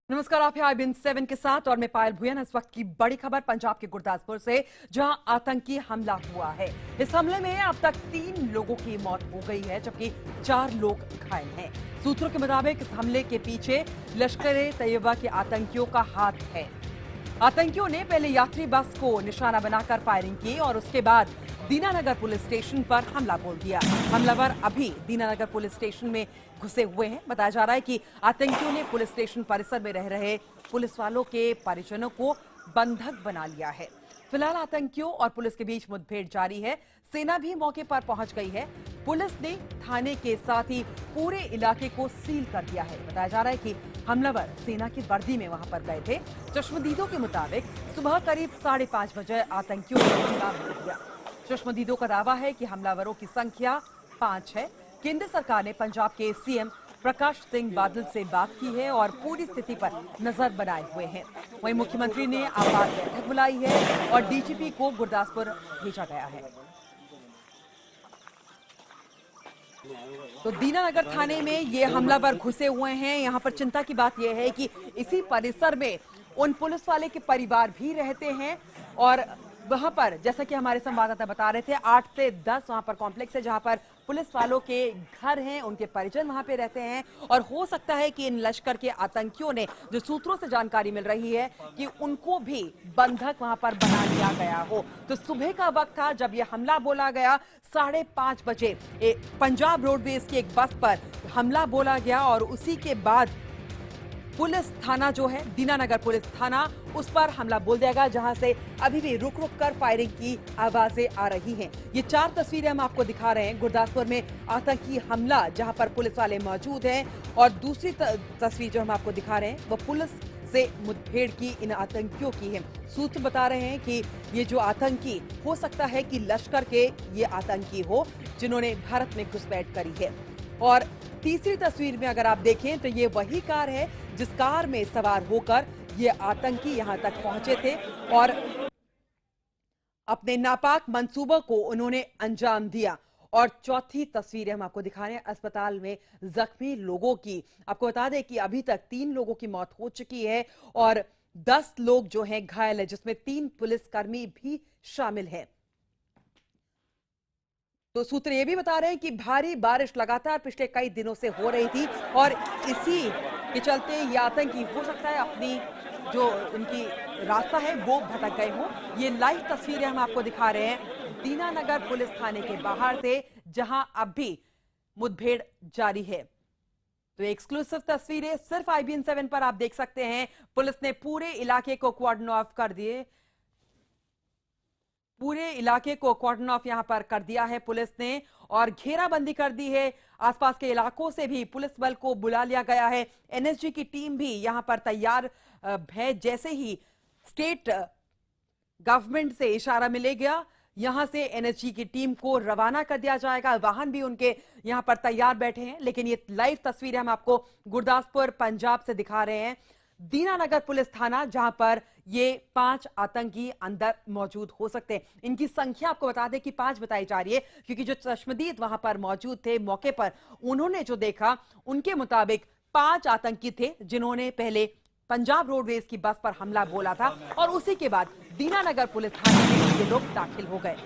नमस्कार, आप हैं IBN7 के साथ और मैं पायल भुयन। इस वक्त की बड़ी खबर पंजाब के गुरदासपुर से, जहां आतंकी हमला हुआ है। इस हमले में अब तक 3 लोगों की मौत हो गई है, जबकि 4 लोग घायल हैं। सूत्रों के मुताबिक इस हमले के पीछे लश्कर-ए-तैयबा के आतंकियों का हाथ है। आतंकियों ने पहले यात्री बस को निशाना बनाकर फायरिंग की और उसके बाद दीनानगर पुलिस स्टेशन पर हमला बोल दिया। हमलावर अभी दीनानगर पुलिस स्टेशन में घुसे हुए हैं। बताया जा रहा है कि आतंकियों ने पुलिस स्टेशन परिसर में रह रहे पुलिस वालों के परिजनों को बंधक बना लिया है। फिलहाल आतंकियों और पुलिस के बीच मुठभेड़ जारी है। सेना भी मौके पर पहुंच गई है। पुलिस ने थाने के साथ ही पूरे इलाके को सील कर दिया है। बताया जा रहा है कि हमलावर सेना की वर्दी में वहां पर गए थे। चश्मदीदों के मुताबिक सुबह करीब 5:30 बजे आतंकियों ने हमला बोल दिया। चश्मदीदों का दावा है कि हमलावरों की संख्या 5 है। केंद्र सरकार ने पंजाब के सीएम प्रकाश सिंह बादल से बात की है और पूरी स्थिति पर नजर बनाए हुए हैं। वहीं मुख्यमंत्री ने आपात बैठक बुलाई है और डीजीपी को गुरदासपुर भेजा गया है। तो दीनानगर थाने में ये हमलावर घुसे हुए हैं। यहां पर चिंता की बात यह है कि इसी परिसर में उन पुलिस वाले के परिवार भी रहते हैं और वहां पर जैसा कि हमारे संवाददाता बता रहे थे 8 से 10 वहां पर कॉम्प्लेक्स है, जहां पर पुलिस वालों के घर हैं, उनके परिजन वहां पे रहते हैं और हो सकता है कि इन लश्कर के आतंकियों ने, जो सूत्रों से जानकारी मिल रही है कि उनको भी बंधक वहां पर बना लिया गया हो। तो सुबह का वक्त था जब यह हमला बोला गया। 5:30 बजे पंजाब रोडवेज की एक बस पर हमला बोला गया और उसी के बाद पुलिस थाना जो है दीनानगर पुलिस थाना, उस पर हमला बोल दिया गया, जहां से अभी भी रुक रुक कर फायरिंग की आवाजें आ रही हैं। ये 4 तस्वीरें हम आपको दिखा रहे हैं। गुरदासपुर में आतंकी हमला, जहां पर पुलिस वाले मौजूद हैं, और दूसरी तस्वीर जो हम आपको दिखा रहे हैं वो पुलिस से मुठभेड़ की इन आतंकियों की है। सूत्र बता रहे हैं कि ये जो आतंकी, हो सकता है कि लश्कर के ये आतंकी हो जिन्होंने भारत में घुसपैठ करी है। और तीसरी तस्वीर में अगर आप देखें तो ये वही कार है जिस कार में सवार होकर ये आतंकी यहां तक पहुंचे थे और अपने नापाक मंसूबों को उन्होंने अंजाम दिया। और चौथी तस्वीरें हम आपको दिखा रहे हैं अस्पताल में जख्मी लोगों की। आपको बता दें कि अभी तक 3 लोगों की मौत हो चुकी है और 10 लोग जो हैं घायल है, जिसमें 3 पुलिसकर्मी भी शामिल हैं। तो सूत्र ये भी बता रहे हैं कि भारी बारिश लगातार पिछले कई दिनों से हो रही थी और इसी के चलते ये आतंकी हो सकता है अपनी जो उनकी रास्ता है वो भटक गए हों। ये लाइव तस्वीरें हम आपको दिखा रहे हैं दीनानगर पुलिस थाने के बाहर से, जहां अब भी मुठभेड़ जारी है। तो एक्सक्लूसिव तस्वीरें सिर्फ IBN7 पर आप देख सकते हैं। पुलिस ने पूरे इलाके को कॉर्डन ऑफ कर दिए, पूरे इलाके को कॉर्डन ऑफ यहां पर कर दिया है पुलिस ने और घेराबंदी कर दी है। आसपास के इलाकों से भी पुलिस बल को बुला लिया गया है। NSG की टीम भी यहां पर तैयार है। जैसे ही स्टेट गवर्नमेंट से इशारा मिलेगा, यहां से NSG की टीम को रवाना कर दिया जाएगा। वाहन भी उनके यहां पर तैयार बैठे हैं। लेकिन ये लाइव तस्वीरें हम आपको गुरदासपुर पंजाब से दिखा रहे हैं, दीनानगर पुलिस थाना, जहां पर ये 5 आतंकी अंदर मौजूद हो सकते हैं। इनकी संख्या आपको बता दें कि 5 बताई जा रही है, क्योंकि जो चश्मदीद वहां पर मौजूद थे मौके पर, उन्होंने जो देखा उनके मुताबिक 5 आतंकी थे जिन्होंने पहले पंजाब रोडवेज की बस पर हमला बोला था और उसी के बाद दीनानगर पुलिस थाने में ये लोग दाखिल हो गए।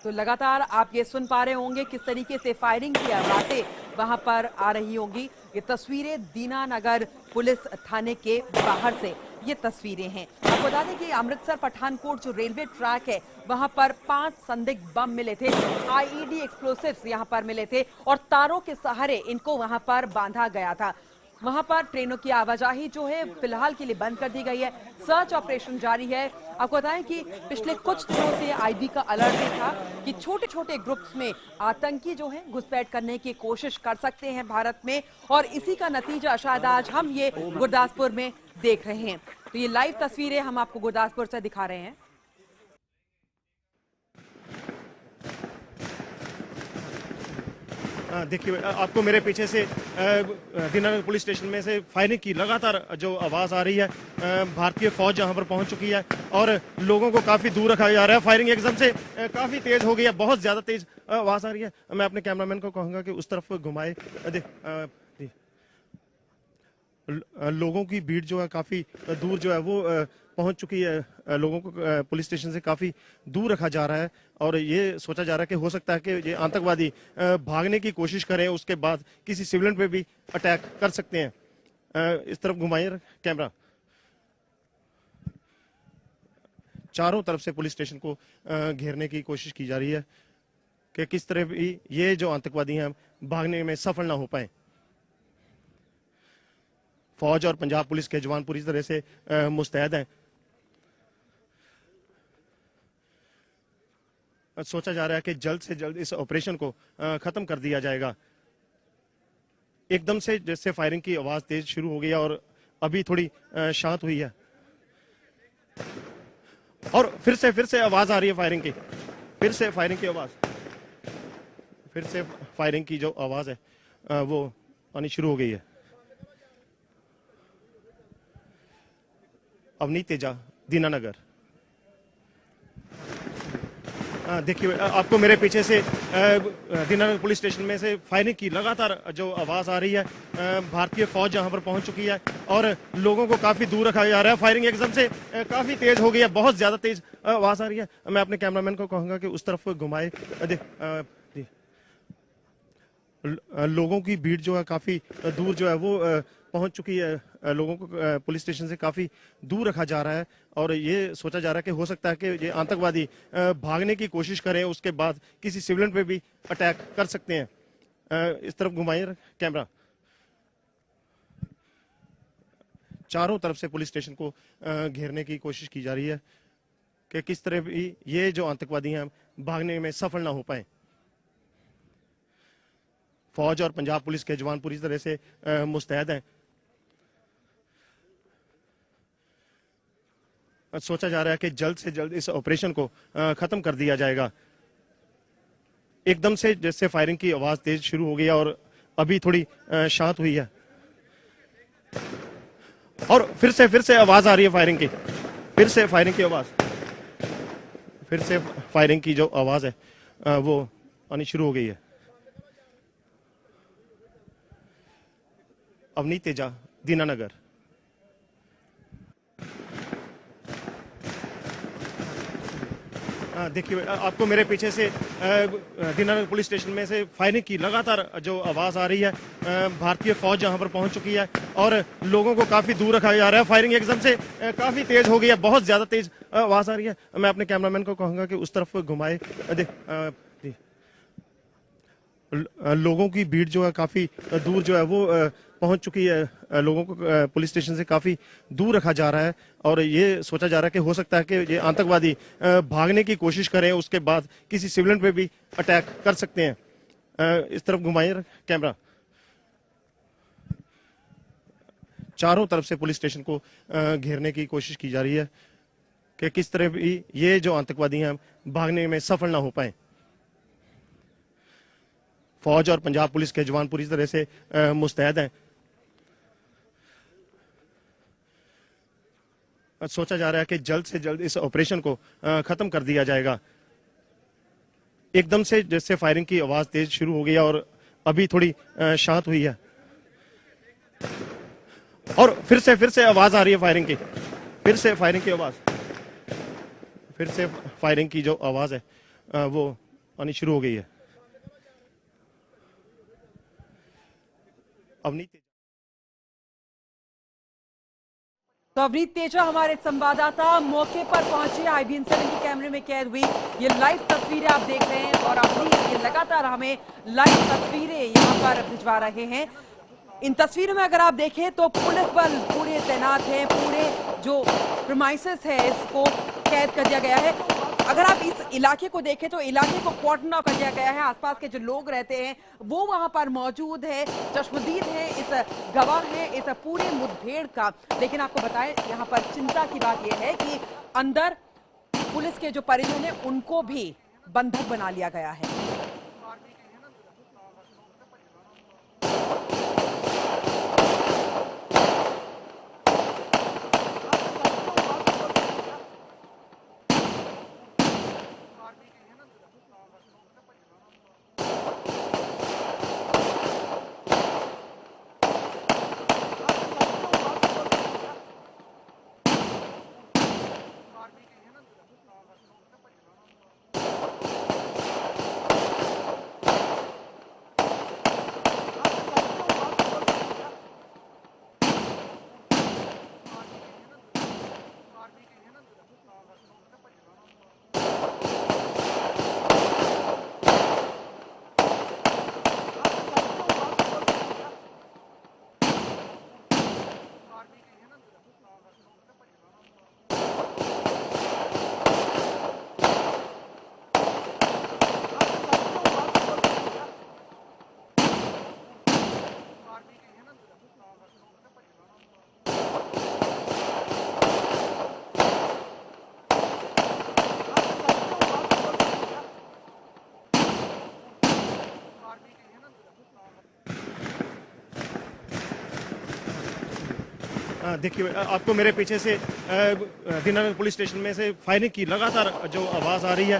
तो लगातार आप ये सुन पा रहे होंगे किस तरीके से फायरिंग की आवाजें वहां पर आ रही होंगी। ये तस्वीरें दीनानगर पुलिस थाने के बाहर से ये तस्वीरें हैं। आपको बता दें कि अमृतसर पठानकोट जो रेलवे ट्रैक है वहां पर 5 संदिग्ध बम मिले थे, IED एक्सप्लोसिव्स यहां पर मिले थे और तारों के सहारे इनको वहां पर बांधा गया था। वहां पर ट्रेनों की आवाजाही जो है फिलहाल के लिए बंद कर दी गई है। सर्च ऑपरेशन जारी है। आपको बताएं कि पिछले कुछ दिनों से IB का अलर्ट भी था कि छोटे छोटे ग्रुप्स में आतंकी जो हैं घुसपैठ करने की कोशिश कर सकते हैं भारत में, और इसी का नतीजा शायद आज हम ये गुरदासपुर में देख रहे हैं। तो ये लाइव तस्वीरें हम आपको गुरदासपुर से दिखा रहे हैं। देखिए आपको मेरे पीछे से दीनानगर पुलिस स्टेशन में से फायरिंग की लगातार जो आवाज़ आ रही है। भारतीय फौज यहाँ पर पहुंच चुकी है और लोगों को काफ़ी दूर रखा जा रहा है। फायरिंग एकदम से काफ़ी तेज़ हो गई है, बहुत ज़्यादा तेज़ आवाज़ आ रही है। मैं अपने कैमरामैन को कहूँगा कि उस तरफ घुमाए। लोगों की भीड़ जो है काफ़ी दूर जो है वो पहुंच चुकी है। लोगों को पुलिस स्टेशन से काफ़ी दूर रखा जा रहा है और ये सोचा जा रहा है कि हो सकता है कि ये आतंकवादी भागने की कोशिश करें, उसके बाद किसी सिविलियन पे भी अटैक कर सकते हैं। इस तरफ घुमाइए कैमरा। चारों तरफ से पुलिस स्टेशन को घेरने की कोशिश की जा रही है कि किस तरह भी ये जो आतंकवादी हैं भागने में सफल ना हो पाए। फौज और पंजाब पुलिस के जवान पूरी तरह से मुस्तैद हैं। सोचा जा रहा है कि जल्द से जल्द इस ऑपरेशन को खत्म कर दिया जाएगा। एकदम से जैसे फायरिंग की आवाज तेज शुरू हो गई है और अभी थोड़ी शांत हुई है और फिर से आवाज आ रही है फायरिंग की। फिर से फायरिंग की आवाज, फिर से फायरिंग की जो आवाज है वो आनी शुरू हो गई है। अवनीत तेजा, दीनानगर। देखिए आपको मेरे पीछे से दीनानगर पुलिस स्टेशन में से फायरिंग की लगातार जो आवाज़ आ रही है। भारतीय फौज यहाँ पर पहुंच चुकी है और लोगों को काफ़ी दूर रखा जा रहा है। फायरिंग एकदम से काफ़ी तेज़ हो गई है, बहुत ज़्यादा तेज़ आवाज़ आ रही है। मैं अपने कैमरामैन को कहूँगा कि उस तरफ घुमाए। लोगों की भीड़ जो है काफ़ी दूर जो है वो पहुंच चुकी है। लोगों को पुलिस स्टेशन से काफ़ी दूर रखा जा रहा है और ये सोचा जा रहा है कि हो सकता है कि ये आतंकवादी भागने की कोशिश करें, उसके बाद किसी सिविलियन पे भी अटैक कर सकते हैं। इस तरफ घुमाइए कैमरा। चारों तरफ से पुलिस स्टेशन को घेरने की कोशिश की जा रही है कि किस तरह भी ये जो आतंकवादी हैं भागने में सफल ना हो पाए। फौज और पंजाब पुलिस के जवान पूरी तरह से मुस्तैद हैं। सोचा जा रहा है कि जल्द से जल्द इस ऑपरेशन को खत्म कर दिया जाएगा। एकदम से जैसे फायरिंग की आवाज तेज शुरू हो गई है और अभी थोड़ी शांत हुई है और फिर से आवाज आ रही है फायरिंग की। फिर से फायरिंग की आवाज, फिर से फायरिंग की जो आवाज है वो आनी शुरू हो गई है। अवनीत तेजा, दीनानगर। देखिए आपको मेरे पीछे से दीनानगर पुलिस स्टेशन में से फायरिंग की लगातार जो आवाज़ आ रही है। भारतीय फौज यहाँ पर पहुंच चुकी है और लोगों को काफ़ी दूर रखा जा रहा है। फायरिंग एकदम से काफ़ी तेज़ हो गई है, बहुत ज़्यादा तेज़ आवाज़ आ रही है। मैं अपने कैमरामैन को कहूँगा कि उस तरफ घुमाए। लोगों की भीड़ जो है काफ़ी दूर जो है वो पहुंच चुकी है। लोगों को पुलिस स्टेशन से काफ़ी दूर रखा जा रहा है और ये सोचा जा रहा है कि हो सकता है कि ये आतंकवादी भागने की कोशिश करें, उसके बाद किसी सिविलियन पे भी अटैक कर सकते हैं। इस तरफ घुमाइए कैमरा। चारों तरफ से पुलिस स्टेशन को घेरने की कोशिश की जा रही है कि किस तरह भी ये जो आतंकवादी हैं भागने में सफल ना हो पाए। फौज और पंजाब पुलिस के जवान पूरी तरह से मुस्तैद हैं। सोचा जा रहा है कि जल्द से जल्द इस ऑपरेशन को खत्म कर दिया जाएगा। एकदम से जैसे फायरिंग की आवाज तेज शुरू हो गई है और अभी थोड़ी शांत हुई है और फिर से आवाज आ रही है फायरिंग की। फिर से फायरिंग की आवाज, फिर से फायरिंग की जो आवाज है वो आनी शुरू हो गई है। अवनीत अवनीत तेजा हमारे संवाददाता मौके पर पहुंचे। IBN7 के कैमरे में कैद हुई ये लाइव तस्वीरें आप देख रहे हैं और अवनीत ये लगातार हमें लाइव तस्वीरें यहां पर भिजवा रहे हैं। इन तस्वीरों में अगर आप देखें तो पुलिस बल पूरे तैनात है, पूरे जो प्रीमाइसेस है इसको कैद कर दिया गया है। अगर आप इस इलाके को देखें तो इलाके को कॉर्डन ऑफ कर दिया गया है। आसपास के जो लोग रहते हैं वो वहां पर मौजूद है, चश्मदीद है, इस गवाह है इस पूरे मुठभेड़ का। लेकिन आपको बताएं यहां पर चिंता की बात यह है कि अंदर पुलिस के जो परिजन हैं उनको भी बंधक बना लिया गया है। देखिए आपको मेरे पीछे से दीनानगर पुलिस स्टेशन में से फायरिंग की लगातार जो आवाज आ रही है।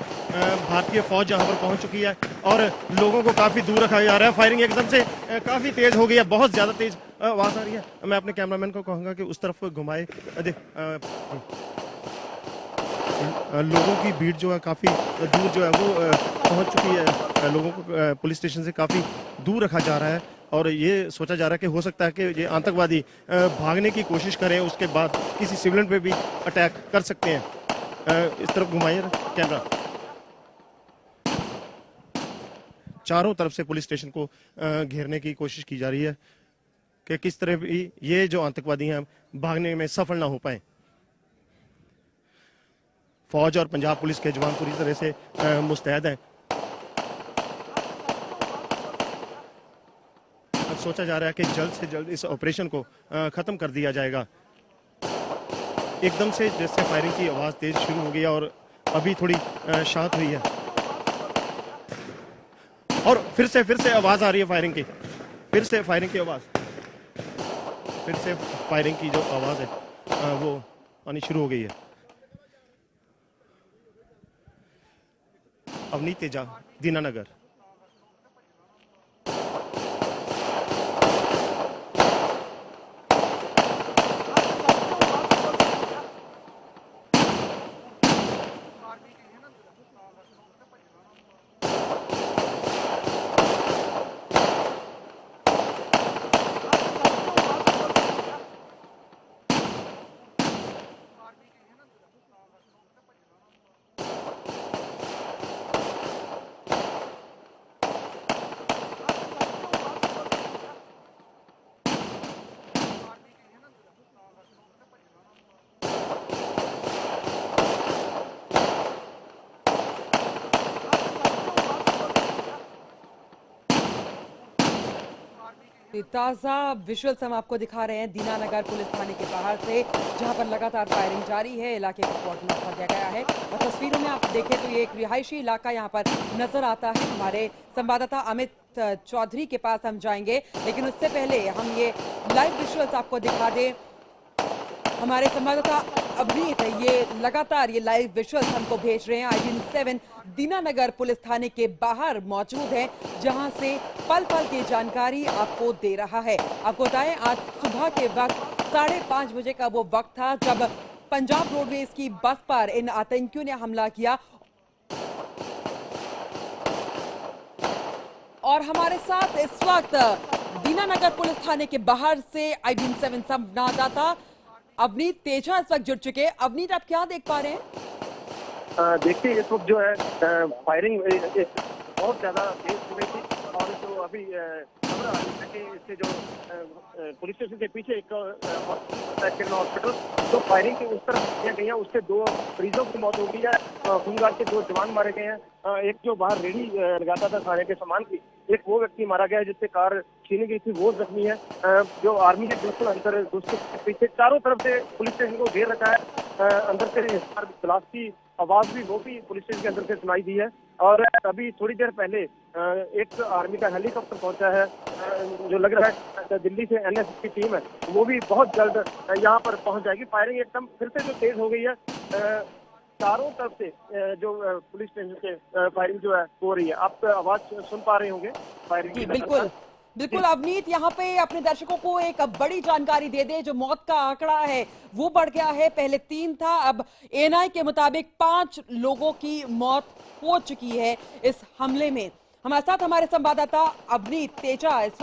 भारतीय फौज यहाँ पर पहुंच चुकी है और लोगों को काफी दूर रखा जा रहा है। फायरिंग एकदम से काफी तेज हो गई है, बहुत ज्यादा तेज आवाज आ रही है। मैं अपने कैमरामैन को कहूंगा कि उस तरफ घुमाए। लोगों की भीड़ जो है काफी दूर जो है वो पहुंच चुकी है। लोगों को पुलिस स्टेशन से काफी दूर रखा जा रहा है और ये सोचा जा रहा है कि हो सकता है कि ये आतंकवादी भागने की कोशिश करें, उसके बाद किसी सिविलियन पे भी अटैक कर सकते हैं। इस तरफ घुमाइए कैमरा। चारों तरफ से पुलिस स्टेशन को घेरने की कोशिश की जा रही है कि किस तरह भी ये जो आतंकवादी हैं भागने में सफल ना हो पाए। फौज और पंजाब पुलिस के जवान पूरी तरह से मुस्तैद हैं। सोचा जा रहा है कि जल्द से जल्द इस ऑपरेशन को खत्म कर दिया जाएगा। एकदम से जैसे फायरिंग की आवाज तेज शुरू हो गई और अभी थोड़ी शांत हुई है और फिर से आवाज आ रही है फायरिंग की। फिर से फायरिंग की आवाज, फिर से फायरिंग की जो आवाज है वो आनी शुरू हो गई है। अवनीत तेजा, दीनानगर। ताजा विजुअल्स हम आपको दिखा रहे हैं दीनानगर पुलिस थाने के बाहर से, जहां पर लगातार फायरिंग जारी है। इलाके को कॉर्डन ऑफ किया गया है और तस्वीरों में आप देखें तो ये एक रिहायशी इलाका यहां पर नजर आता है। हमारे संवाददाता अमित चौधरी के पास हम जाएंगे, लेकिन उससे पहले हम ये लाइव विजुअल्स आपको दिखा दें। हमारे संवाददाता अवनीत ये लगातार ये लाइव विजुअल्स हमको भेज रहे हैं। IBN-7 दीनानगर पुलिस थाने के बाहर मौजूद है, जहां से पल पल की जानकारी आपको दे रहा है। आपको बताएं, आज सुबह के वक्त 5:30 बजे का वो वक्त था जब पंजाब रोडवेज की बस पर इन आतंकियों ने हमला किया। और हमारे साथ इस वक्त दीनानगर पुलिस थाने के बाहर से IBN-7 संवाददाता अवनीत तेजा इस वक्त जुड़ चुके हैं। अवनीत, आप क्या देख पा रहे हैं? देखिए, इस वक्त जो है फायरिंग बहुत ज्यादा तेज हो गई थी और जो अभी खबर आ रही है कि इससे जो पुलिस स्टेशन के पीछे एक हॉस्पिटल, तो फायरिंग की उस तरफ किया गई है, उससे 2 मरीजों की मौत हो गई है। होमगार्ड के 2 जवान मारे गए हैं। एक जो बाहर रेडी लगाता था खाने के सामान की, एक वो व्यक्ति मारा गया है जिससे कार छीनी गई थी, वो जख्मी है। जो आर्मी के बिल्कुल अंदर दोस्तों के पीछे चारों तरफ से पुलिस स्टेशन को घेर रखा है। अंदर से ब्लास्ट की आवाज भी वो भी पुलिस स्टेशन के अंदर से सुनाई दी है। और अभी थोड़ी देर पहले एक आर्मी का हेलीकॉप्टर पहुंचा है, जो लग रहा है दिल्ली से NS की टीम है, वो भी बहुत जल्द यहाँ पर पहुंच जाएगी। फायरिंग एकदम फिर से जो तेज हो गई है, चारों तरफ से जो पुलिस स्टेशन से फायरिंग जो है हो रही है। आप आवाज सुन पा रहे होंगे फायरिंग की। बिल्कुल बिल्कुल अवनीत, यहाँ पे अपने दर्शकों को एक बड़ी जानकारी दे दे। जो मौत का आंकड़ा है वो बढ़ गया है, पहले 3 था, अब ANI के मुताबिक 5 लोगों की मौत हो चुकी है इस हमले में। हमारे साथ हमारे संवाददाता अवनीत तेजा इस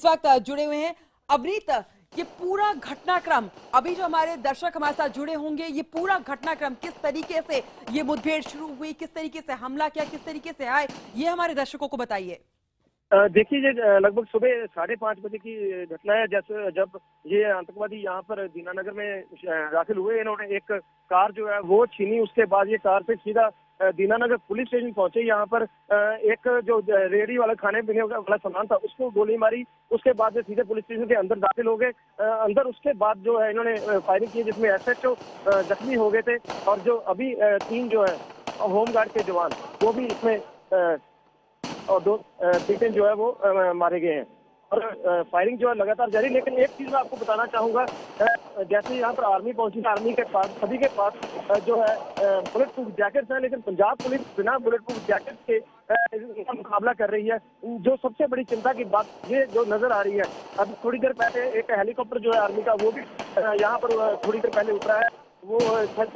वक्त जुड़े हुए हैं। अवनीत, ये पूरा घटनाक्रम, अभी जो हमारे दर्शक हमारे साथ जुड़े होंगे, ये पूरा घटनाक्रम किस तरीके से ये मुठभेड़ शुरू हुई, किस तरीके से हमला किया, किस तरीके से आए, ये हमारे दर्शकों को बताइए। देखिए, ये लगभग सुबह 5:30 बजे की घटना है, जैसे जब ये आतंकवादी यहाँ पर दीनानगर में दाखिल हुए। इन्होंने एक कार जो है वो छीनी, उसके बाद ये कार से सीधा दीनानगर पुलिस स्टेशन पहुंचे। यहाँ पर एक जो रेहड़ी वाला खाने पीने वाला सामान था उसको गोली मारी, उसके बाद ये सीधे पुलिस स्टेशन के अंदर दाखिल हो गए। अंदर उसके बाद जो है इन्होंने फायरिंग की, जिसमें SHO जख्मी हो गए थे। और जो अभी 3 जो है होमगार्ड के जवान वो भी इसमें और 2 पीटें जो है वो मारे गए हैं और फायरिंग जो है लगातार जारी। लेकिन एक चीज मैं आपको बताना चाहूंगा, जैसे यहाँ पर आर्मी पहुंची, आर्मी के पास सभी के पास जो है बुलेट प्रूफ जैकेट्स हैं, लेकिन पंजाब पुलिस बिना बुलेट प्रूफ जैकेट के इसका मुकाबला कर रही है। जो सबसे बड़ी चिंता की बात ये जो नजर आ रही है, अब थोड़ी देर पहले एक हेलीकॉप्टर जो है आर्मी का वो भी यहाँ पर थोड़ी देर पहले उतरा है, वो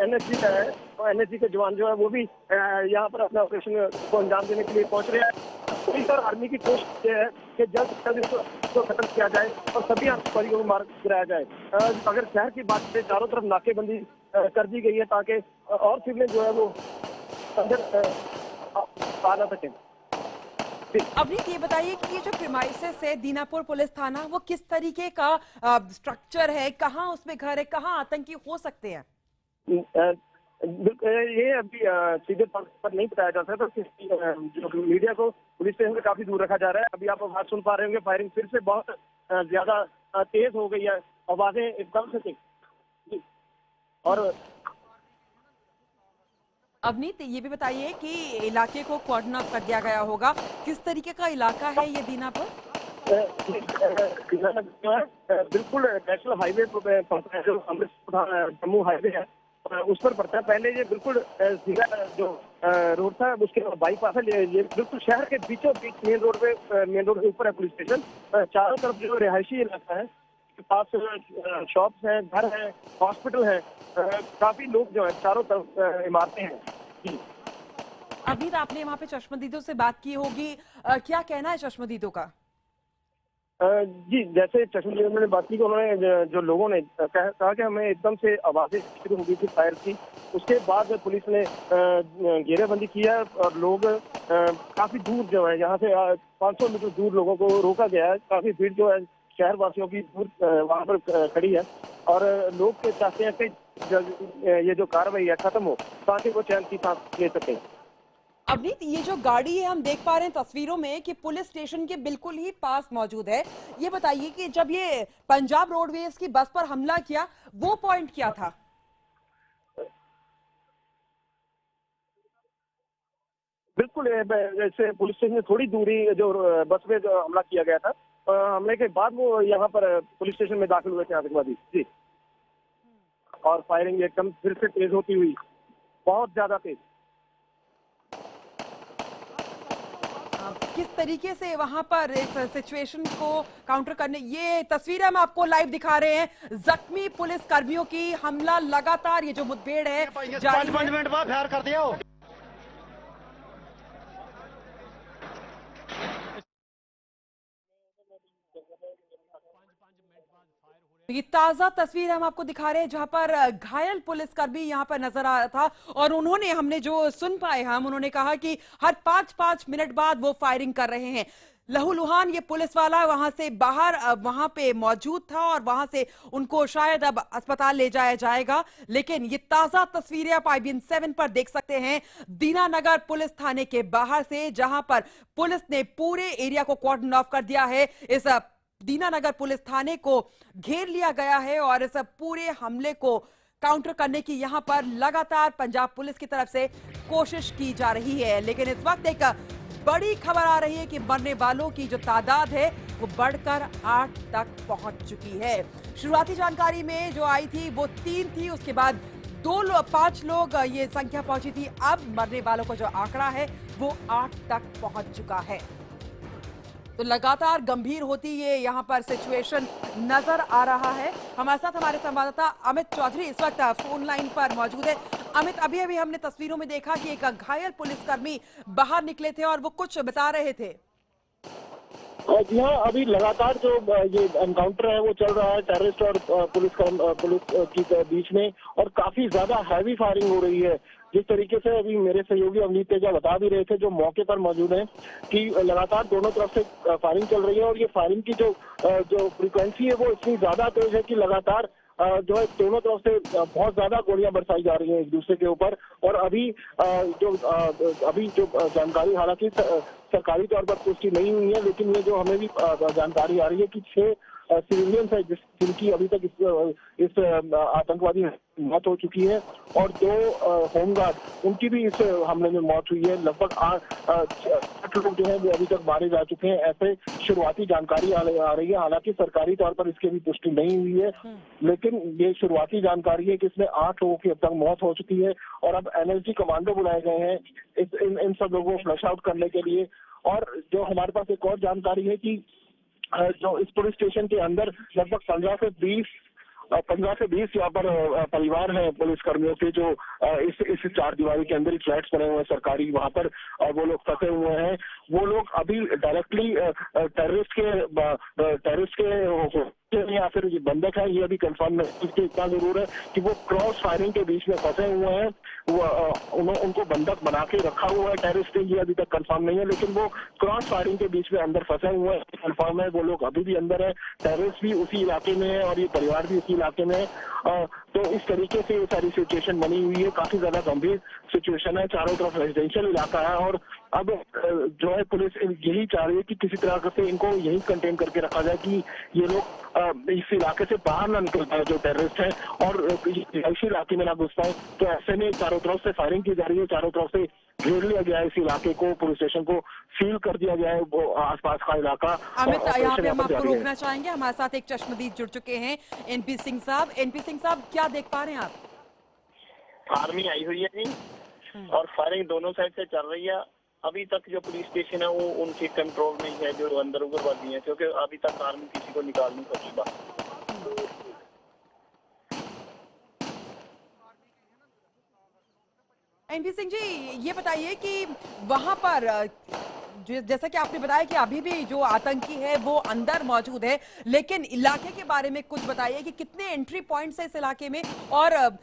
एनएसजी का है और एनएसजी के जवान जो है वो भी यहाँ पर अपना ऑपरेशन को अंजाम देने के लिए पहुंच रहे हैं। पुलिस और आर्मी की कोशिश ये है कि जल्द से जल्द इसको खत्म किया जाए और सभी आतंकवादियों को मार गिराया जाए। अगर शहर की बात करें, चारों तरफ नाकेबंदी कर दी गई है ताकि और सिविलियन जो है वो अंदर आ ना सकें। अवनीत, ये बताइए कि ये जो प्रीमाइसेस है दीनापुर पुलिस थाना, वो किस तरीके का स्ट्रक्चर है, कहाँ उसमें घर है, कहाँ आतंकी हो सकते हैं? ये अभी सीधे तौर पर नहीं बताया जा सकता, जो मीडिया को पुलिस स्टेशन से काफी दूर रखा जा रहा है। अभी आप आवाज सुन पा रहे होंगे, फायरिंग फिर से बहुत ज्यादा तेज हो गई है, आवाजें एकदम से थी। और अवनीत, ये भी बताइए कि इलाके को कॉर्डन ऑफ कर दिया गया होगा, किस तरीके का इलाका है ये दीनापुर? बिल्कुल नेशनल हाईवे पड़ता है, जो अमृतसर जम्मू हाईवे है उस पर पड़ता है। पहले ये बिल्कुल सीधा जो रोड था उसके बाईपास है, ये बिल्कुल शहर के बीचों बीच मेन रोड के ऊपर है पुलिस स्टेशन। चारों तरफ जो रिहायशी इलाका है, पास शॉप्स हैं, घर है, हॉस्पिटल है, काफी लोग जो है चारों तरफ इमारतें हैं। जी अवनीत, आपने वहाँ पे चश्मदीदों से बात की होगी, क्या कहना है चश्मदीदों का? जी, जैसे चश्मदीदों ने बात की, उन्होंने जो लोगों ने कहा कि हमें एकदम से आवाजें शुरू हो गई थी फायर की। उसके बाद पुलिस ने घेराबंदी किया और लोग काफी दूर जो है यहाँ से 500 मीटर दूर लोगों को रोका गया है। काफी भीड़ जो है शहर वासियों की दूर वहाँ पर खड़ी है और लोग चाहते हैं कि ये जो कार्रवाई है खत्म हो ताकि वो चैन की सांस ले सकें। अवनीत, ये जो गाड़ी है हम देख पा रहे हैं तस्वीरों में कि पुलिस स्टेशन के बिल्कुल ही पास मौजूद है। ये बताइए कि जब ये पंजाब रोडवेज की बस पर हमला किया, वो पॉइंट क्या था? बिल्कुल जैसे पुलिस स्टेशन से थोड़ी दूरी जो बस में जो हमला किया गया था, हमले के बाद वो यहाँ पर पुलिस स्टेशन में दाखिल हुए थे आतंकवादी। जी, और फायरिंग एकदम फिर से तेज होती हुई, बहुत ज्यादा तेज। किस तरीके से वहां पर इस सिचुएशन को काउंटर करने, ये तस्वीर हम आपको लाइव दिखा रहे हैं जख्मी पुलिस कर्मियों की। हमला लगातार, ये जो मुठभेड़ है जारी है। 5 मिनट बाद फायर कर दिया हो। ये ताजा तस्वीर हम आपको दिखा रहे हैं जहां पर घायल पुलिसकर्मी यहां पर नजर आ रहा था और उन्होंने, हमने जो सुन पाए हम, उन्होंने कहा कि हर 5-5 मिनट बाद वो फायरिंग कर रहे हैं। लहूलुहान ये पुलिस वाला वहां से बाहर वहां पे मौजूद था और वहां से उनको शायद अब अस्पताल ले जाया जाएगा। लेकिन ये ताजा तस्वीरें आप IBN 7 पर देख सकते हैं दीनानगर पुलिस थाने के बाहर से, जहां पर पुलिस ने पूरे एरिया को कॉर्डन ऑफ कर दिया है। इस दीनानगर पुलिस थाने को घेर लिया गया है और इस पूरे हमले को काउंटर करने की यहां पर लगातार पंजाब पुलिस की तरफ से कोशिश की जा रही है। लेकिन इस वक्त एक बड़ी खबर आ रही है कि मरने वालों की जो तादाद है वो बढ़कर 8 तक पहुंच चुकी है। शुरुआती जानकारी में जो आई थी वो 3 थी, उसके बाद 5 लोग ये संख्या पहुंची थी। अब मरने वालों का जो आंकड़ा है वो 8 तक पहुंच चुका है। तो लगातार गंभीर होती ये यहाँ पर सिचुएशन नजर आ रहा है। हमारे साथ हमारे संवाददाता अमित चौधरी इस वक्त फोन लाइन पर मौजूद है। अमित, अभी अभी हमने तस्वीरों में देखा कि एक घायल पुलिसकर्मी बाहर निकले थे और वो कुछ बता रहे थे। जी हाँ, अभी लगातार जो ये एनकाउंटर है वो चल रहा है टेररिस्ट और पुलिस की बीच में, और काफी ज्यादा हैवी फायरिंग हो रही है। जिस तरीके से अभी मेरे सहयोगी अवनीत तेजा बता भी रहे थे जो मौके पर मौजूद हैं कि लगातार दोनों तरफ से फायरिंग चल रही है और ये फायरिंग की जो फ्रीक्वेंसी है वो इतनी ज्यादा तेज है कि लगातार जो है दोनों तरफ से बहुत ज्यादा गोलियां बरसाई जा रही हैं एक दूसरे के ऊपर। और अभी जो जानकारी, हालांकि सरकारी तौर पर पुष्टि नहीं हुई है, लेकिन ये जो हमें भी जानकारी आ रही है कि 6 सिविलियंस है जिनकी अभी तक इस आतंकवादी मौत हो चुकी है, और 2 होमगार्ड उनकी भी इस हमले में मौत हुई है। लगभग 8 लोग जो है वो अभी तक मारे जा चुके हैं, ऐसे शुरुआती जानकारी आ रही है। हालांकि सरकारी तौर पर इसकी भी पुष्टि नहीं हुई है, लेकिन ये शुरुआती जानकारी है कि इसमें 8 लोगों की अब तक मौत हो चुकी है, और अब एनएसजी कमांडो बुलाए गए हैं इन सब लोगों को फ्लश आउट करने के लिए। और जो हमारे पास एक और जानकारी है कि जो इस पुलिस स्टेशन के अंदर लगभग 15 से 20 यहाँ पर परिवार हैं पुलिस कर्मियों के, जो इस 4 दीवारी के अंदर ही फ्लैट्स बने हुए हैं सरकारी, वहां पर वो लोग फंसे हुए हैं। वो लोग अभी डायरेक्टली टेररिस्ट के या फिर ये बंधक है, ये अभी कंफर्म नहीं। इतना जरूर है कि वो क्रॉस फायरिंग के बीच में फंसे हुए हैं, वो उनको बंधक बना के रखा हुआ है टेररिस्ट ने, ये अभी तक कंफर्म नहीं है, लेकिन वो क्रॉस फायरिंग के बीच में अंदर फंसे हुए हैं, कंफर्म है। वो लोग अभी भी अंदर है, टेररिस्ट भी उसी इलाके में है और ये परिवार भी उसी इलाके में है। तो इस तरीके से ये सारी सिचुएशन बनी हुई है, काफी ज्यादा गंभीर सिचुएशन है। चारों तरफ रेजिडेंशियल इलाका है, और अब जो है पुलिस यही चाह रही है कि किसी तरह से इनको यही कंटेन करके रखा जाए कि ये लोग इस इलाके से बाहर ना निकल पाए जो टेररिस्ट है, और रिहायशी इलाके में ना घुस पाए। तो ऐसे में चारों तरफ से फायरिंग की जा रही है, चारों तरफ से घेर लिया गया है इस इलाके को, पुलिस स्टेशन को सील कर दिया गया है, वो आसपास का इलाका। अमित, यहाँ पे हम आपको रोकना चाहेंगे। हमारे साथ एक चश्मदीद जुड़ चुके हैं, एनपी सिंह साहब। एनपी सिंह साहब, क्या देख पा रहे हैं आप? आर्मी आई हुई है जी, और फायरिंग दोनों साइड से चल रही है। अभी तक जो पुलिस स्टेशन है वो उनके कंट्रोल में ही है, जो अंदर उग्रवादी है, क्योंकि अभी तक आर्मी किसी को निकाल नहीं सकी बा। एनपी सिंह जी, ये बताइए कि वहां पर जैसा कि आपने बताया कि अभी भी जो आतंकी है वो अंदर मौजूद है, लेकिन इलाके के बारे में कुछ बताइए कि कितने एंट्री पॉइंट्स है इस इलाके में, और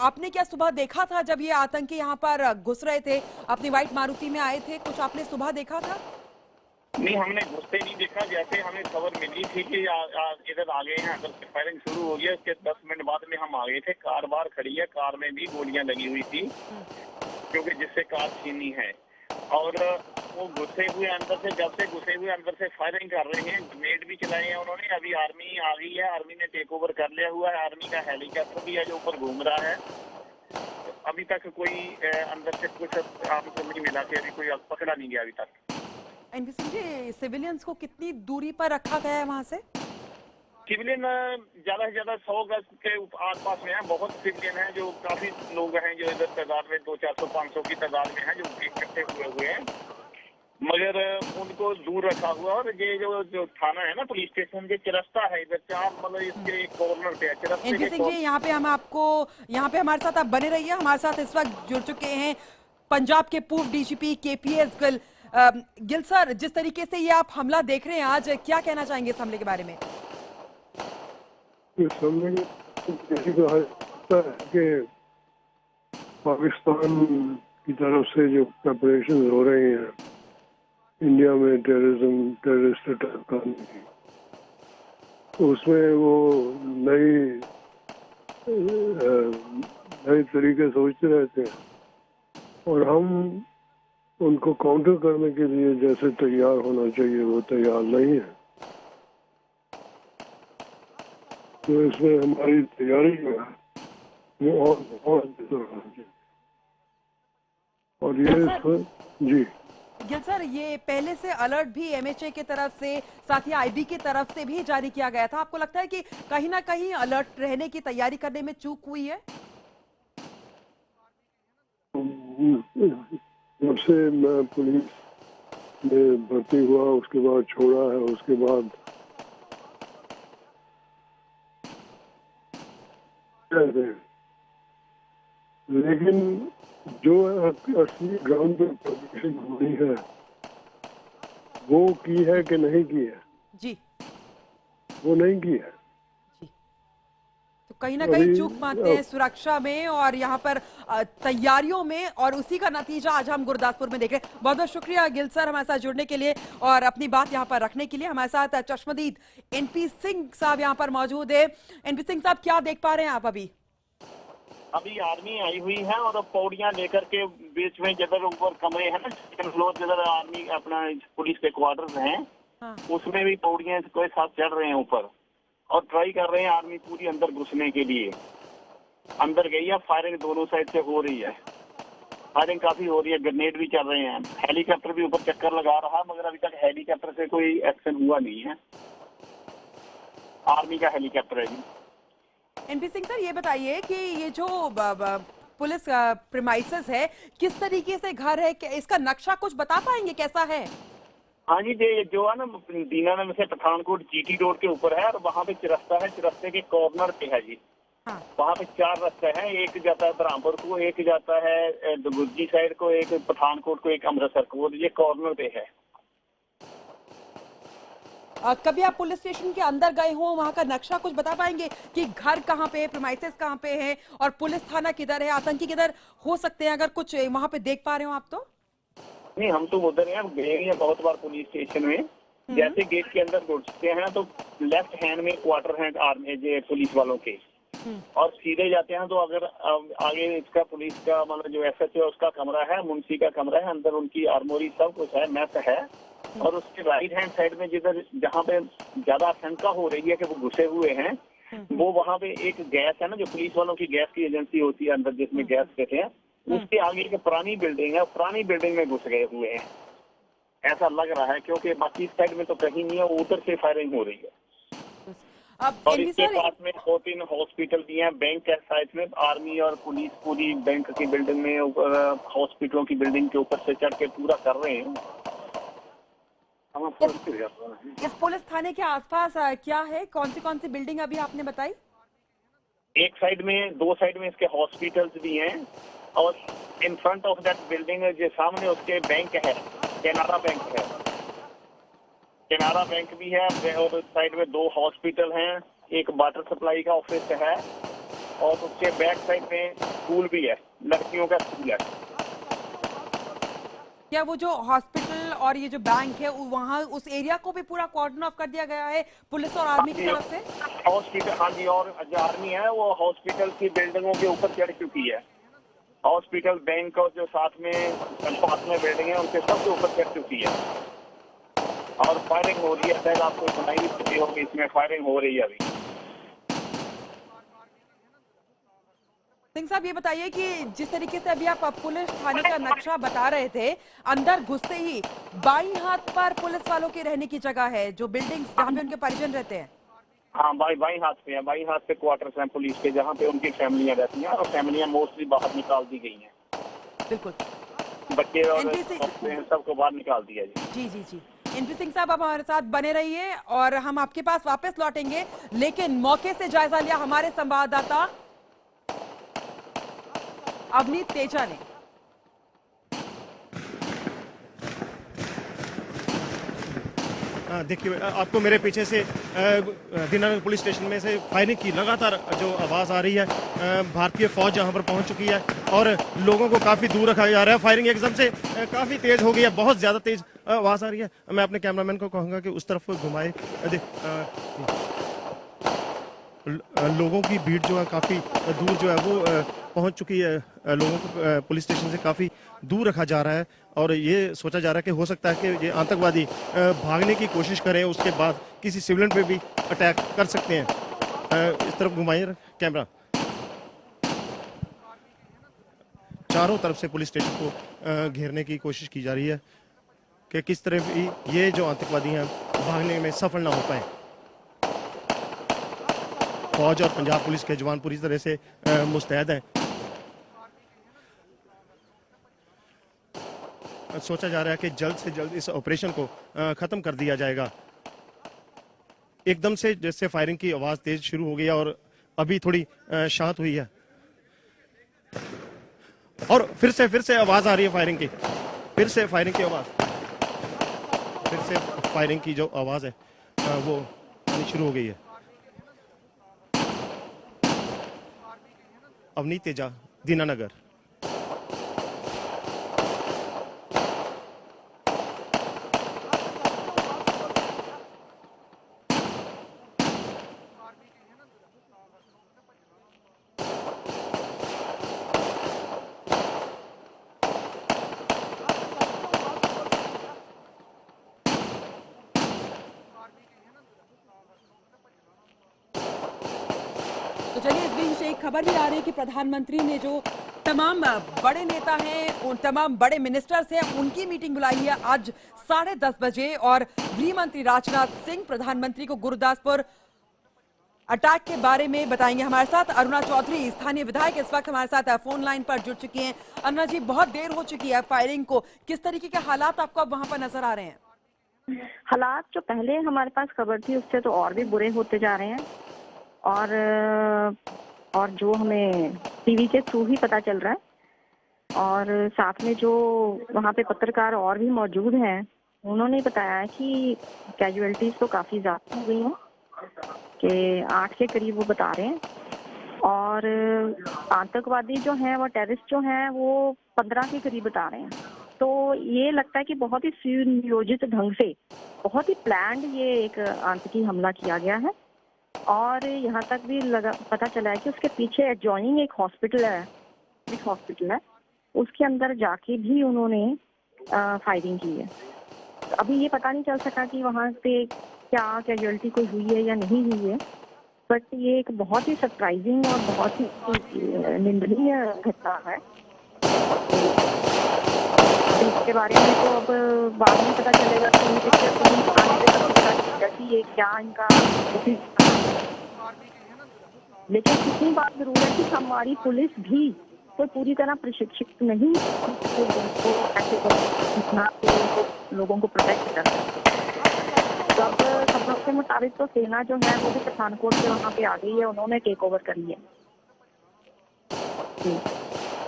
आपने क्या सुबह देखा था जब ये आतंकी यहाँ पर घुस रहे थे? अपनी व्हाइट मारुति में आए थे, कुछ आपने सुबह देखा था? नहीं, हमने घुसते नहीं देखा। जैसे हमें खबर मिली थी कि इधर आ गए हैं, अगर से फायरिंग शुरू हो गया, उसके 10 मिनट बाद में हम आ गए थे। कार बाहर खड़ी है, कार में भी गोलियां लगी हुई थी, क्योंकि जिससे कार छीनी है। और वो घुसे हुए अंदर से, जब से घुसे हुए अंदर से फायरिंग कर रहे हैं, ग्रेनेड भी चलाए हैं उन्होंने। अभी आर्मी आ गई है, आर्मी ने टेक ओवर कर लिया हुआ है, आर्मी का हेलीकॉप्टर भी है जो ऊपर घूम रहा है। अभी तक कोई अंदर से कुछ आपको नहीं मिला कि अभी कोई पकड़ा नहीं गया अभी तक। एनपी सिंह जी, सिविलियंस को कितनी दूरी पर रखा गया है वहां से? सिविलियन ज्यादा से ज्यादा 100 गज के आसपास में है। बहुत सिविलियन है, जो काफी लोग हैं जो इधर तादाद में 200-400-500 की तादाद में है, जो इकट्ठे हुए हैं, मगर उनको दूर रखा हुआ। और ये जो थाना है ना, पुलिस स्टेशन, जो चरस्ता है इधर 4, मतलब इसके एक कॉर्नर पे है चरस्ते। एनपी सिंह जी, यहाँ पे हमारे साथ आप बने रहिए। हमारे साथ इस वक्त जुड़ चुके हैं पंजाब के पूर्व DGP KPS Gill. Gill sir, जिस तरीके से ये आप हमला देख रहे हैं आज, क्या कहना चाहेंगे इस हमले के बारे में? इस हमले यही कहा जाता है कि पाकिस्तान की तरफ से जो प्रिपरेशन हो रही हैं इंडिया में टेररिस्ट अटैक करने की, उसमें वो नई तरीके सोचते रहते हैं, और हम उनको काउंटर करने के लिए जैसे तैयार होना चाहिए वो तैयार नहीं है। तो इसमें हमारी तैयारी जो है वो और बेहतर होनी चाहिए। और ये जी गिल सर, ये पहले से अलर्ट भी एमएचए की तरफ से, साथ ही आईबी की तरफ से भी जारी किया गया था। आपको लगता है कि कहीं ना कहीं अलर्ट रहने की तैयारी करने में चूक हुई है? जब से मैं पुलिस में भर्ती हुआ, उसके बाद छोड़ा है, उसके बाद लेकिन जो असली ग्राउंड पे प्रिपरेशन होनी है वो की है कि नहीं की है? जी, वो नहीं की है। तो कहीं ना कहीं चूक मानते हैं सुरक्षा में और यहाँ पर तैयारियों में, और उसी का नतीजा आज हम गुरदासपुर में देख रहे हैं। बहुत बहुत शुक्रिया गिल सर हमारे साथ जुड़ने के लिए और अपनी बात यहाँ पर रखने के लिए। हमारे साथ चश्मदीद एनपी सिंह साहब यहाँ पर मौजूद है। एनपी सिंह साहब, क्या देख पा रहे हैं आप अभी? अभी आर्मी आई हुई है और पौड़ियां लेकर के बीच में जिधर ऊपर कमरे हैं ना, सेकंड फ्लोर, जिधर आर्मी अपना पुलिस के क्वार्टर्स हैं, हाँ। उसमें भी पौड़ियां कोई साथ चढ़ रहे हैं ऊपर। और ट्राई कर रहे हैं आर्मी पूरी अंदर घुसने के लिए। अंदर गई है, फायरिंग दोनों साइड से हो रही है, फायरिंग काफी हो रही है, ग्रेनेड भी चल रहे हैं, हेलीकॉप्टर भी ऊपर चक्कर लगा रहा, मगर अभी तक हेलीकॉप्टर से कोई एक्शन हुआ नहीं है। आर्मी का हेलीकॉप्टर है जी। एनपी सिंह सर, ये बताइए कि ये जो पुलिस प्रीमाइसेस है, किस तरीके से घर है, इसका नक्शा कुछ बता पाएंगे कैसा है? हाँ जी, ये जो है ना दीनानगर से पठानकोट जीटी रोड के ऊपर है, और वहाँ पे चरस्ता है, चरस्ते के कॉर्नर पे है जी। हाँ। वहाँ पे 4 रास्ते हैं, एक जाता है बरामपुर को, एक जाता है गुज्जी साइड को, एक पठानकोट को, एक अमृतसर को, और ये कॉर्नर पे है। कभी आप पुलिस स्टेशन के अंदर गए हो, वहाँ का नक्शा कुछ बता पाएंगे कि घर कहाँ पे है, प्रीमाइसेस कहाँ पे है, और पुलिस थाना किधर है, आतंकी किधर हो सकते हैं, अगर कुछ वहाँ पे देख पा रहे हो आप तो? नहीं, हम तो उधर हैं, गए हैं बहुत बार पुलिस स्टेशन में। जैसे गेट के अंदर घुसते हैं तो लेफ्ट हैंड में क्वार्टर है आर्मी पुलिस वालों के, और सीधे जाते हैं तो अगर आगे इसका पुलिस का मतलब जो एसएचओ उसका कमरा है, मुंशी का कमरा है, अंदर उनकी आर्मोरी सब कुछ है, मैप है। और उसके राइट हैंड साइड में जिधर जहाँ पे ज्यादा आशंका हो रही है कि वो घुसे हुए हैं, वो वहाँ पे एक गैस है ना, जो पुलिस वालों की गैस की एजेंसी होती है अंदर जिसमें गैस देते हैं, उसके आगे एक पुरानी बिल्डिंग है, पुरानी बिल्डिंग में घुस गए हुए हैं ऐसा लग रहा है, क्योंकि बाकी साइड में तो कहीं नहीं है, उधर से फायरिंग हो रही है। अब और इसके पास में 2-3 हॉस्पिटल भी हैं, बैंक है साइड में, आर्मी और पुलिस पूरी बैंक की बिल्डिंग में ऊपर, हॉस्पिटलों की बिल्डिंग के ऊपर से चढ़ के पूरा कर रहे हैं। इस पुलिस थाने के आसपास क्या है, कौन सी बिल्डिंग अभी आपने बताई? एक साइड में, 2 साइड में इसके हॉस्पिटल्स भी हैं, और in front of that building जो सामने उसके बैंक है, केनरा बैंक है, केनरा बैंक भी है, और साइड में 2 हॉस्पिटल हैं, एक वाटर सप्लाई का ऑफिस है, और उसके बैक साइड में स्कूल भी है, लड़कियों का स्कूल है। क्या वो जो हॉस्पिटल और ये जो बैंक है, वहाँ उस एरिया को भी पूरा कॉर्डन ऑफ कर दिया गया है पुलिस और आर्मी की तरफ से? हॉस्पिटल, हाँ जी, और जो आर्मी है वो हॉस्पिटल की बिल्डिंगों के ऊपर चढ़ चुकी है। हॉस्पिटल, बैंक और जो साथ में पास में बिल्डिंग है उनके सबके ऊपर चढ़ चुकी है, और फायरिंग हो रही है। शायद आपको सुनाई भी होगी, इसमें फायरिंग हो रही है अभी। सिंह साहब, ये बताइए कि जिस तरीके से अभी आप पुलिस थाने का नक्शा बता रहे थे, अंदर घुसते ही बाईं हाथ पर पुलिस वालों के रहने की जगह है, जो बिल्डिंग जहाँ पे उनके परिजन रहते हैं। हाँ, बाईं हाथ पे है, बाईं हाथ पे क्वार्टर्स हैं पुलिस के, जहाँ पे उनकी फैमिलियां रहती हैं, और फैमिलियां मोस्टली बाहर निकाल दी गई हैं। बिल्कुल, बच्चे और NPC सबको बाहर निकाल दिया जी। जी। एनपी सिंह साहब, आप हमारे साथ बने रहिए और हम आपके पास वापस लौटेंगे, लेकिन मौके से जायजा लिया हमारे संवाददाता अवनीत तेजा ने। देखिए, आपको मेरे पीछे से दीनानगर पुलिस स्टेशन में से फायरिंग की लगातार जो आवाज़ आ रही है। भारतीय फौज यहाँ पर पहुँच चुकी है और लोगों को काफ़ी दूर रखा जा रहा है। फायरिंग एकदम से काफ़ी तेज़ हो गई है, बहुत ज़्यादा तेज़ आवाज़ आ रही है। मैं अपने कैमरामैन को कहूँगा कि उस तरफ घुमाए। लोगों की भीड़ जो है काफ़ी दूर जो है वो पहुंच चुकी है। लोगों को पुलिस स्टेशन से काफ़ी दूर रखा जा रहा है और ये सोचा जा रहा है कि हो सकता है कि ये आतंकवादी भागने की कोशिश करें, उसके बाद किसी सिविलियन पे भी अटैक कर सकते हैं। इस तरफ घुमाइए कैमरा। चारों तरफ से पुलिस स्टेशन को घेरने की कोशिश की जा रही है कि किस तरह भी ये जो आतंकवादी हैं भागने में सफल ना हो पाए। फौज और पंजाब पुलिस के जवान पूरी तरह से मुस्तैद हैं। सोचा जा रहा है कि जल्द से जल्द इस ऑपरेशन को खत्म कर दिया जाएगा। एकदम से जैसे फायरिंग की आवाज तेज शुरू हो गई और अभी थोड़ी शांत हुई है और फिर से आवाज आ रही है फायरिंग की। फिर से फायरिंग की आवाज, फिर से फायरिंग की जो आवाज है वो आनी शुरू हो गई है। अवनीत तेजा, दीनानगर। एक खबर भी आ रही है कि प्रधानमंत्री ने जो तमाम बड़े नेता हैं, उन तमाम बड़े मिनिस्टर्स हैं, उनकी मीटिंग बुलाई है आज 10:30 बजे। और गृह मंत्री राजनाथ सिंह प्रधानमंत्री को गुरदासपुर अटैक के बारे में बताएंगे। हमारे साथ अरुणा चौधरी, स्थानीय विधायक, इस वक्त हमारे साथ फोन लाइन पर जुड़ चुकी हैं। अरुणा जी, बहुत देर हो चुकी है फायरिंग को, किस तरीके के हालात आपको अब वहां पर नजर आ रहे हैं? हालात जो पहले हमारे पास खबर थी उससे तो और भी बुरे होते जा रहे हैं, और जो हमें टीवी के थ्रू ही पता चल रहा है, और साथ में जो वहाँ पे पत्रकार और भी मौजूद हैं, उन्होंने बताया है कि कैजुअलिटीज तो काफी ज्यादा हो गई हैं, कि 8 के करीब वो बता रहे हैं, और आतंकवादी जो हैं, वो टेररिस्ट जो हैं, वो 15 के करीब बता रहे हैं। तो ये लगता है कि बहुत ही सुनियोजित ढंग से, बहुत ही प्लान्ड ये एक आतंकी हमला किया गया है। और यहाँ तक भी पता चला है कि उसके पीछे एडजॉइनिंग एक हॉस्पिटल है, उसके अंदर जाके भी उन्होंने फायरिंग की है। तो अभी ये पता नहीं चल सका कि वहाँ पे क्या कैजुअलिटी कोई हुई है या नहीं हुई है, बट ये एक बहुत ही सरप्राइजिंग और बहुत ही निंदनीय घटना है। इसके बारे में तो अब बाद में पता चलेगा कि आने पे पता चलेगा कि ये क्या इनका, लेकिन इतनी बात जरूर है कि हमारी पुलिस भी कोई पूरी तरह प्रशिक्षित नहीं लोगों को प्रोटेक्ट कर सकते। अब खबरों के मुताबिक तो सेना जो है वो भी पठानकोट से वहाँ पे आ गई है, उन्होंने टेक ओवर कर लिया।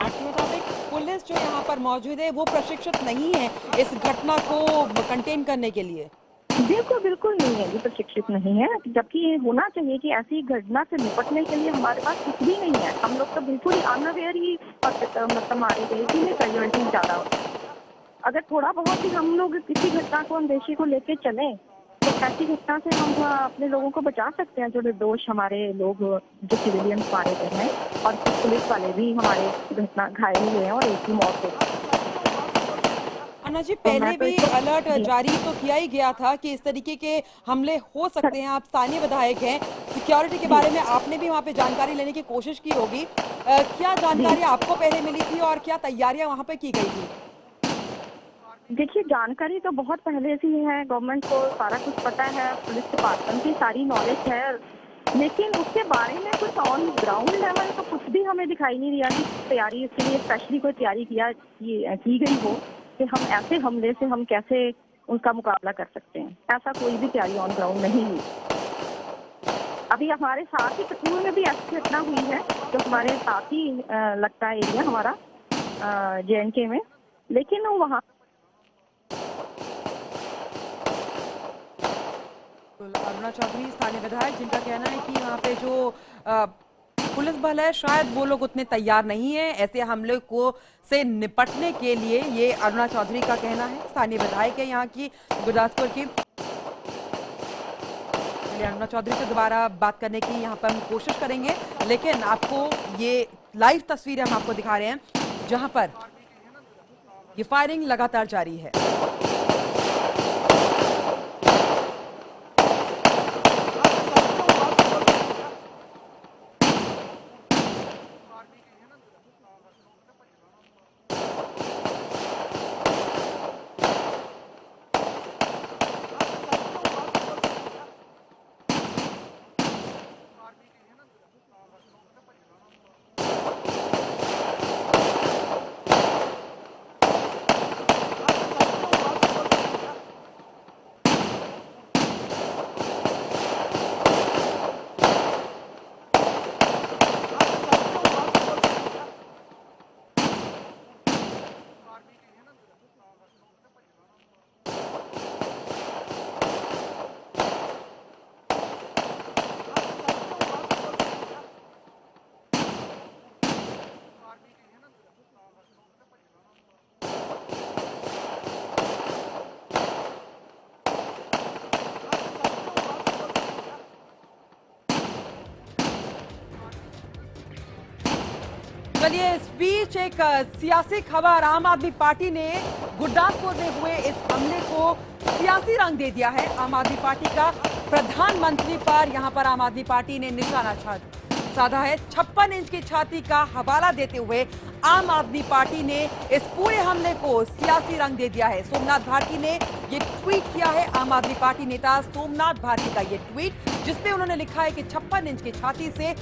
आपके मुताबिक पुलिस जो यहाँ पर मौजूद है वो प्रशिक्षित नहीं है इस घटना को कंटेन करने के लिए? बिल्कुल नहीं है, ये प्रशिक्षित नहीं है, जबकि ये होना चाहिए कि ऐसी घटना से निपटने के लिए हमारे पास कुछ भी नहीं है। हम लोग तो बिल्कुल ही अनअवेयर ही मतलब मारे गए, इसीलिए कैजुअलिटी ज्यादा होती है। अगर थोड़ा बहुत ही हम लोग किसी घटना को, अंदेशी को लेके चले तो ऐसी घटना से हम अपने लोगों को बचा सकते हैं। जो निर्दोष हमारे लोग, जो सिविलियंस मारे गए हैं, और कुछ पुलिस वाले भी हमारे घटना घायल हुए हैं और एक की मौत हो गई। अन्ना जी, पहले भी अलर्ट जारी तो किया ही गया था कि इस तरीके के हमले हो सकते हैं। आप स्थानीय विधायक हैं, सिक्योरिटी के बारे में आपने भी वहाँ पे जानकारी लेने की कोशिश की होगी। क्या जानकारी आपको पहले मिली थी और क्या तैयारियां वहाँ पे की गई थी? देखिए, जानकारी तो बहुत पहले से ही है, गवर्नमेंट को सारा कुछ पता है, पुलिस डिपार्टमेंट की सारी नॉलेज है, लेकिन उसके बारे में कुछ ऑन ग्राउंड लेवल तो कुछ भी हमें दिखाई नहीं दिया कि तैयारी इसके लिए स्पेशली कोई तैयारी की गई हो कि हम ऐसे हमले से हम कैसे उनका मुकाबला कर सकते हैं। ऐसा कोई भी तैयारी ऑन ग्राउंड नहीं हुई। अभी हमारे साथ ही कसूर में भी ऐसी घटना हुई है, जो हमारे साथ ही लगता है एरिया हमारा JNK में, लेकिन वहाँ अरुणा चौधरी, स्थानीय विधायक, जिनका कहना है कि वहाँ पे जो पुलिस बल है शायद वो लोग उतने तैयार नहीं है ऐसे हमले को से निपटने के लिए। ये अरुणा चौधरी का कहना है, स्थानीय विधायक है यहाँ की गुरदासपुर की। अरुणा चौधरी से दोबारा बात करने की यहाँ पर हम कोशिश करेंगे, लेकिन आपको ये लाइव तस्वीरें हम आपको दिखा रहे हैं जहाँ पर ये फायरिंग लगातार जारी है। चलिए, इस बीच एक सियासी खबर, आम आदमी पार्टी ने गुरदासपुर में हुए इस हमले को सियासी रंग दे दिया है। आम आदमी पार्टी का प्रधानमंत्री पर यहां पर आम आदमी पार्टी ने निशाना साधा है। 56 इंच की छाती का हवाला देते हुए आम आदमी पार्टी ने इस पूरे हमले को सियासी रंग दे दिया है। सोमनाथ भारती ने ये ट्वीट किया है। आम आदमी पार्टी नेता सोमनाथ भारती का ये ट्वीट, जिसमें उन्होंने लिखा है कि 56 इंच की छाती से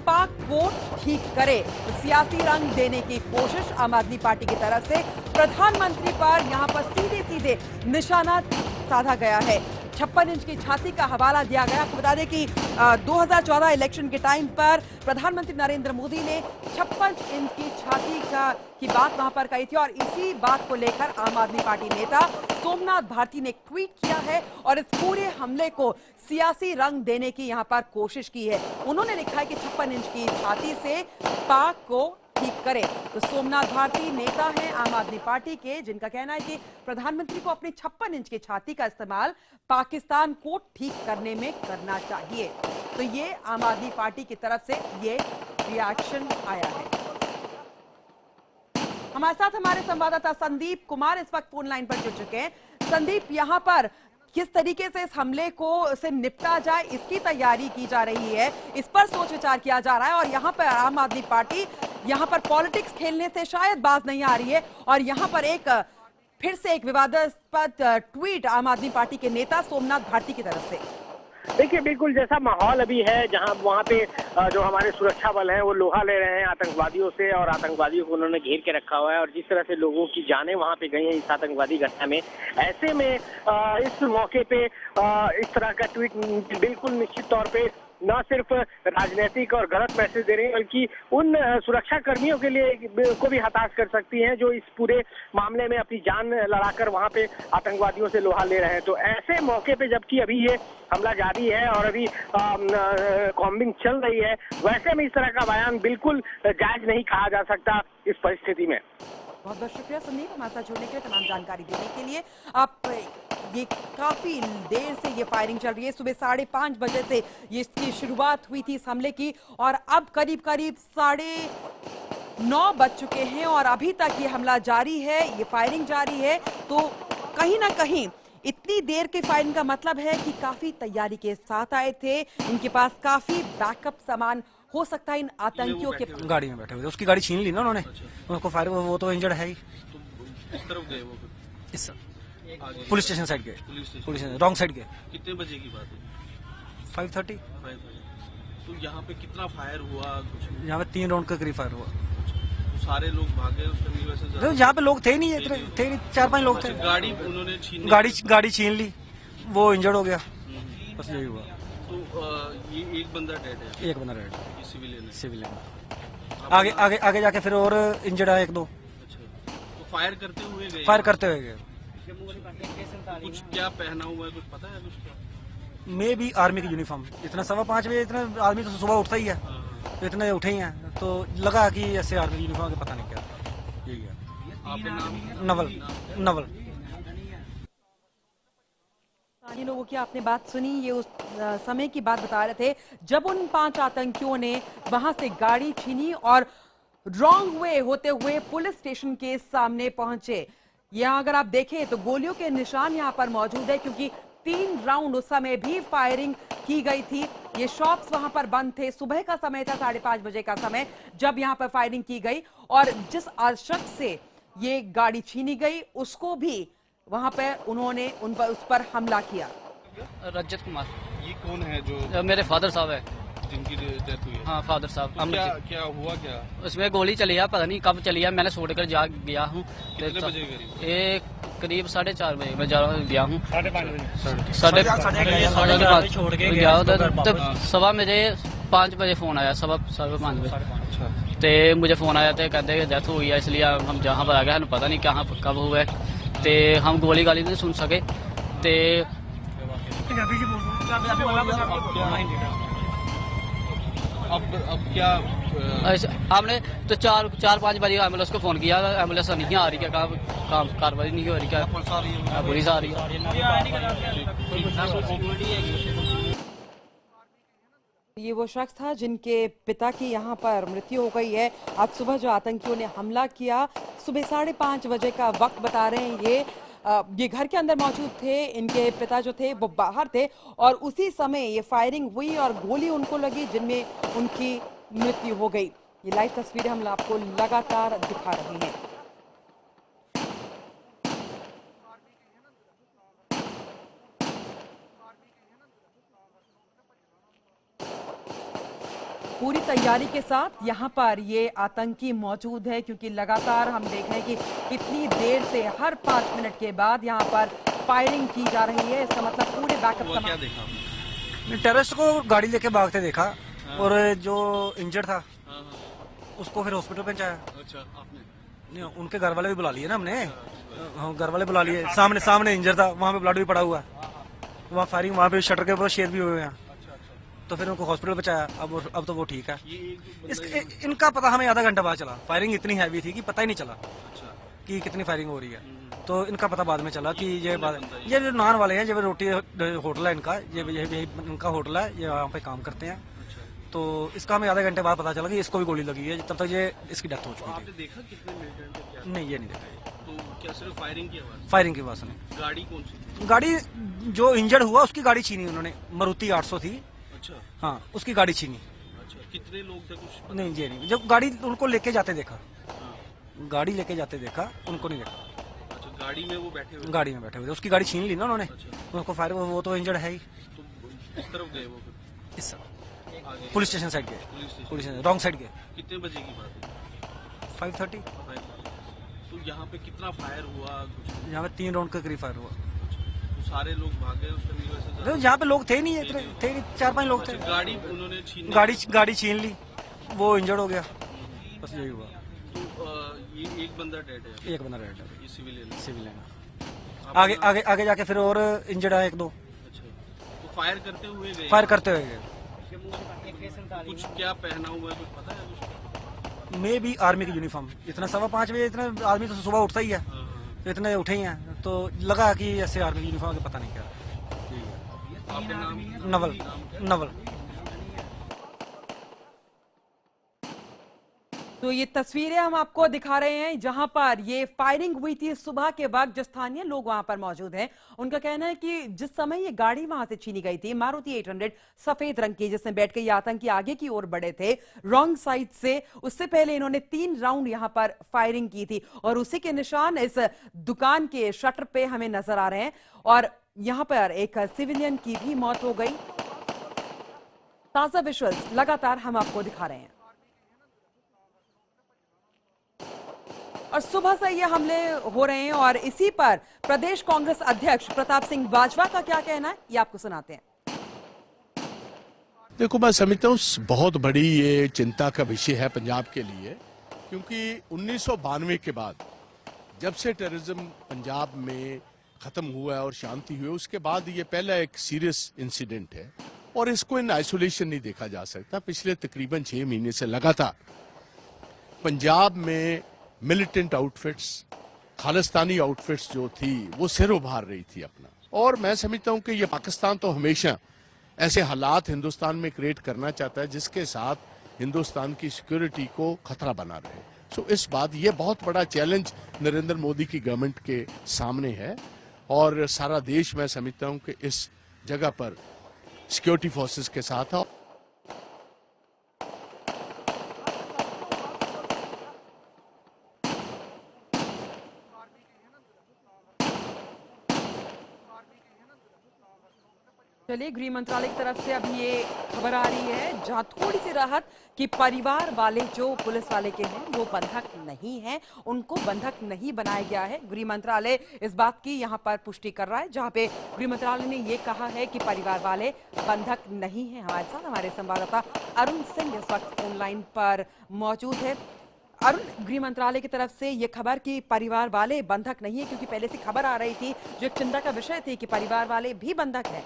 पाक को ठीक करे। तो सियासी रंग देने की कोशिश आम आदमी पार्टी की तरफ से प्रधानमंत्री पर यहां पर सीधे सीधे निशाना साधा गया है। 56 इंच की छाती का हवाला दिया गया। आपको बता दें कि 2014 इलेक्शन के टाइम पर प्रधानमंत्री नरेंद्र मोदी ने 56 इंच की छाती की बात वहां पर कही थी और इसी बात को लेकर आम आदमी पार्टी नेता सोमनाथ भारती ने एक ट्वीट किया है और इस पूरे हमले को सियासी रंग देने की यहां पर कोशिश की है। उन्होंने लिखा है कि 56 इंच की छाती से पाक को ठीक करे। तो सोमनाथ भारती नेता हैं आम आदमी पार्टी के, जिनका कहना है कि प्रधानमंत्री को अपनी 56 इंच की छाती का इस्तेमाल पाकिस्तान को ठीक करने में करना चाहिए। तो ये आम आदमी पार्टी की तरफ से ये रिएक्शन आया है। हमारे साथ हमारे संवाददाता संदीप कुमार इस वक्त फोन लाइन पर जुड़ चुके हैं। संदीप, यहां पर किस तरीके से इस हमले को से निपटा जाए, इसकी तैयारी की जा रही है, इस पर सोच विचार किया जा रहा है और यहाँ पर आम आदमी पार्टी यहाँ पर पॉलिटिक्स खेलने से शायद बाज नहीं आ रही है और यहाँ पर फिर से एक विवादास्पद ट्वीट आम आदमी पार्टी के नेता सोमनाथ भारती की तरफ से। देखिए, बिल्कुल जैसा माहौल अभी है, जहां वहां पे जो हमारे सुरक्षा बल हैं वो लोहा ले रहे हैं आतंकवादियों से और आतंकवादियों को उन्होंने घेर के रखा हुआ है और जिस तरह से लोगों की जानें वहां पे गई हैं इस आतंकवादी घटना में, ऐसे में इस मौके पे इस तरह का ट्वीट बिल्कुल निश्चित तौर पे न सिर्फ राजनीतिक और गलत मैसेज दे रही हैं बल्कि उन सुरक्षा कर्मियों के लिए को भी हताश कर सकती हैं जो इस पूरे मामले में अपनी जान लड़ाकर वहां पे आतंकवादियों से लोहा ले रहे हैं। तो ऐसे मौके पे जबकि अभी ये हमला जारी है और अभी कॉम्बिंग चल रही है, वैसे में इस तरह का बयान बिल्कुल जायज नहीं कहा जा सकता इस परिस्थिति में। बहुत बहुत शुक्रिया संदीप, हमारे साथ जुड़ने के लिए, तमाम जानकारी देने के लिए। आप ये काफी देर से ये फायरिंग चल रही है। सुबह 5:30 बजे से ये इसकी शुरुआत हुई थी इस हमले की और अब करीब 9:30 बज चुके हैं और अभी तक ये हमला जारी है, ये फायरिंग जारी है। तो कहीं ना कहीं इतनी देर के फायरिंग का मतलब है कि काफी तैयारी के साथ आए थे, इनके पास काफी बैकअप सामान हो सकता है इन आतंकियों के गाड़ी में बैठे हुए, उसकी गाड़ी छीन ली ना उन्होंने, उनको फायर, वो तो इंजर्ड है ही। किस तरफ गए वो? इस पुलिस स्टेशन साइड गए, पुलिस रॉन्ग साइड गए। कितने बजे की बात है? 5:30। तो यहाँ पे कितना फायर हुआ? यहाँ पे 3 राउंड का करीब फायर हुआ। तो सारे लोग भागे उस टाइम? वैसे यहाँ पे लोग थे नहीं, इतने थे नहीं, 4-5 लोग थे। गाड़ी उन्होंने छीन, गाड़ी छीन ली, वो इंजर्ड हो गया, बस यही हुआ। तो ये एक बंदा डेड है? एक बंदा डेड, सिविलियन। आगे जाके फिर और इंजर्ड है 1-2। अच्छा, तो फायर करते हुए गए? फायर करते हुए गए। कुछ क्या पहना हुआ है, कुछ पता है कुछ? मैं भी आर्मी की यूनिफॉर्म, इतना 5:15 बजे इतना आदमी तो सुबह उठता ही है, तो इतने उठे ही हैं तो लगा कि ऐसे आर्मी की यूनिफॉर्म के पता नहीं क्या, यही है। आपका नाम? नवल। स्थानीय लोगों की आपने बात सुनी, ये उस समय की बात बता रहे थे जब उन 5 आतंकियों ने वहां से गाड़ी छीनी और रॉन्ग वे होते हुए पुलिस स्टेशन के सामने पहुंचे। यहाँ अगर आप देखें तो गोलियों के निशान यहाँ पर मौजूद है क्योंकि 3 राउंड उस समय भी फायरिंग की गई थी। ये शॉप्स वहां पर बंद थे, सुबह का समय था, 5:30 बजे का समय जब यहाँ पर फायरिंग की गई और जिस शख्स से ये गाड़ी छीनी गई उसको भी वहां पर उन्होंने उस पर हमला किया। रजत कुमार। ये कौन है जो? मेरे फादर साहब है जिनकी डेथ हुई है? हाँ, फादर साहब। तो क्या हुआ क्या? उसमें गोली चली है, पता नहीं कब चली है, मैंने छोड़कर जा गया हूँ। कितने बजे करीब? करीब 4:30 बजे मैं गया हूँ। 5:30 छोड़ के गया तो 5:15 बजे फोन आया, 5:15 बजे ते मुझे फोन आया तो कहते डेथ हुई है, इसलिए हम जहाँ पर आ गए, पता नहीं कहाँ कब हुआ है, ते हम गोली गाली नहीं सुन सके। ते अब क्या हमने तो 4-5 बजे एम्बुलेंस को फोन किया, एम्बुलेंस नहीं आ रही, क्या काम कार्रवाई नहीं हो रही, क्या पुलिस आ रही है। ये वो शख्स था जिनके पिता की यहाँ पर मृत्यु हो गई है। आज सुबह जो आतंकियों ने हमला किया, सुबह 5:30 बजे का वक्त बता रहे हैं। ये घर के अंदर मौजूद थे, इनके पिता जो थे वो बाहर थे और उसी समय ये फायरिंग हुई और गोली उनको लगी जिनमें उनकी मृत्यु हो गई। ये लाइव तस्वीरें हम आपको लगातार दिखा रहे हैं। पूरी तैयारी के साथ यहाँ पर ये आतंकी मौजूद है, क्योंकि लगातार हम देख रहे हैं कि कितनी देर से हर 5 मिनट के बाद यहाँ पर फायरिंग की जा रही है। इसका मतलब पूरे बैकअप क्या देखा? टेररिस्ट को गाड़ी लेके भागते देखा और जो इंजर्ड था उसको फिर हॉस्पिटल पहुंचाया। अच्छा, आपने? नहीं, उनके घर वाले भी बुला लिए ना हमने। हाँ, घर वाले बुला लिए। सामने इंजर्ड था, वहाँ पे ब्लड भी पड़ा हुआ है, वहाँ फायरिंग, वहाँ पे शटर के ऊपर शेर भी हुए हैं। तो फिर उनको हॉस्पिटल पहुंचाया। अब तो वो ठीक है। इनका पता हमें आधा घंटा बाद चला। फायरिंग इतनी हैवी थी कि पता ही नहीं चला कि कितनी फायरिंग हो रही है। तो इनका पता बाद में चला कि ये जो नान वाले हैं, ये रोटी होटल है इनका, ये इनका होटल है, ये यहाँ पे काम करते हैं। तो इसका हमें आधे घंटे बाद पता चला कि इसको भी गोली लगी है। तब तक ये इसकी डेथ हो चुकी आपने देखा कितने मिलिटेंट थे क्या? नहीं, ये नहीं देखा। तो क्या सिर्फ फायरिंग की आवाज? फायरिंग की आवाज नहीं। गाड़ी कौन सी? गाड़ी जो इंजर्ड हुआ उसकी गाड़ी छीनी उन्होंने। मारुति 800 थी। अच्छा, हाँ, उसकी गाड़ी छीनी। अच्छा, कितने लोग थे कुछ? नहीं, ये नहीं। जब गाड़ी उनको लेके जाते देखा, गाड़ी लेके जाते देखा, उनको नहीं देखा। अच्छा, गाड़ी में वो बैठे हुए? गाड़ी में बैठे हुए थे। उसकी गाड़ी छीन ली ना उन्होंने। उसको फायर, वो तो इंजर्ड है ही। तो किस तरफ गए वो? इस पुलिस स्टेशन साइड गए। पुलिस स्टेशन रॉन्ग साइड गए। कितने बजे की बात है? 5:30। तो यहाँ पे कितना फायर हुआ? यहाँ पे 3 राउंड के करीब फायर हुआ। तो सारे लोग भागे उस तो यहाँ पे लोग थे नहीं, इतने थे नहीं, 4-5 लोग थे। गाड़ी उन्होंने छीन, गाड़ी छीन ली, वो इंजर्ड हो गया, बस यही हुआ। तो ये एक बंदा डेड है? एक बंदा डेड है, ये सिविलियन। आगे जाके फिर और इंजर्ड है 1-2। अच्छा, तो फायर करते हुए गए? कुछ क्या पहना हुआ है, कुछ पता है कुछ? मे भी आर्मी की यूनिफॉर्म। इतना 5:15 बजे इतना आदमी तो सुबह उठता ही है, तो इतने उठे ही हैं, तो लगा कि ऐसे आर्मी की यूनिफॉर्म के पता नहीं क्या। आपका नाम? नवल। तो ये तस्वीरें हम आपको दिखा रहे हैं जहां पर ये फायरिंग हुई थी सुबह के वक्त। जो स्थानीय लोग वहां पर मौजूद हैं, उनका कहना है कि जिस समय ये गाड़ी वहां से छीनी गई थी, मारुति 800 सफेद रंग की, जिसमें बैठ के ये आतंकी आगे की ओर बढ़े थे रॉन्ग साइड से, उससे पहले इन्होंने 3 राउंड यहां पर फायरिंग की थी और उसी के निशान इस दुकान के शटर पे हमें नजर आ रहे हैं। और यहां पर एक सिविलियन की भी मौत हो गई। ताजा विजुअल्स लगातार हम आपको दिखा रहे हैं। और सुबह से ये हमले हो रहे हैं और इसी पर प्रदेश कांग्रेस अध्यक्ष प्रताप सिंह बाजवा का क्या कहना है, ये आपको सुनाते हैं। देखो, मैं समझता हूँ बहुत बड़ी ये चिंता का विषय है पंजाब के लिए, क्योंकि 1992 के बाद जब से टेररिज्म पंजाब में खत्म हुआ है और शांति हुई, उसके बाद ये पहला एक सीरियस इंसिडेंट है और इसको इन आइसोलेशन नहीं देखा जा सकता। पिछले तकरीबन 6 महीने से लगातार पंजाब में मिलिटेंट आउटफिट्स, खालिस्तानी आउटफिट्स जो थी वो सिर उभार रही थी अपना। और मैं समझता हूं कि ये पाकिस्तान तो हमेशा ऐसे हालात हिंदुस्तान में क्रिएट करना चाहता है जिसके साथ हिंदुस्तान की सिक्योरिटी को खतरा बना रहे। सो इस बात ये बहुत बड़ा चैलेंज नरेंद्र मोदी की गवर्नमेंट के सामने है और सारा देश मैं समझता हूं कि इस जगह पर सिक्योरिटी फोर्सेस के साथ है। चलिए, गृह मंत्रालय की तरफ से अभी ये खबर आ रही है जहां थोड़ी सी राहत कि परिवार वाले जो पुलिस वाले के हैं वो बंधक नहीं हैं, उनको बंधक नहीं बनाया गया है। गृह मंत्रालय इस बात की यहां पर पुष्टि कर रहा है, जहां पे गृह मंत्रालय ने ये कहा है कि परिवार वाले बंधक नहीं है। हमारे साथ हमारे संवाददाता अरुण सिंह इस वक्त ऑनलाइन पर मौजूद है। अरुण, गृह मंत्रालय की तरफ से ये खबर कि परिवार वाले बंधक नहीं है, क्योंकि पहले से खबर आ रही थी जो एक चिंता का विषय थी कि परिवार वाले भी बंधक है।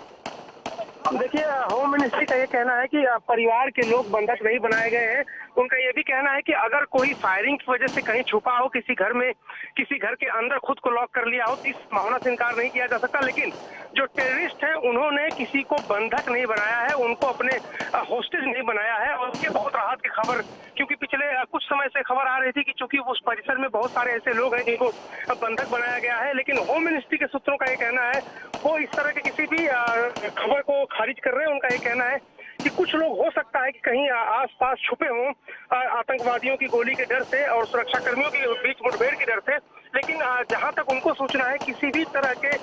देखिए, होम मिनिस्ट्री का ये कहना है कि परिवार के लोग बंधक नहीं बनाए गए हैं। उनका ये भी कहना है कि अगर कोई फायरिंग की वजह से कहीं छुपा हो किसी घर में, किसी घर के अंदर खुद को लॉक कर लिया हो, तो इस संभावना से इनकार नहीं किया जा सकता। लेकिन जो टेररिस्ट हैं उन्होंने किसी को बंधक नहीं बनाया है, उनको अपने होस्टेज नहीं बनाया है। और ये बहुत राहत की खबर, क्योंकि पिछले कुछ समय से खबर आ रही थी कि चूंकि उस परिसर में बहुत सारे ऐसे लोग हैं जिनको बंधक बनाया गया है। लेकिन होम मिनिस्ट्री के सूत्रों का ये कहना है, वो इस तरह के किसी भी खबर को खारिज कर रहे हैं। उनका ये कहना है कि कुछ लोग हो सकता है कि कहीं आसपास छुपे हों आतंकवादियों की गोली के डर से और सुरक्षा कर्मियों के बीच मुठभेड़ के डर से। लेकिन जहां तक उनको सूचना है, किसी भी तरह के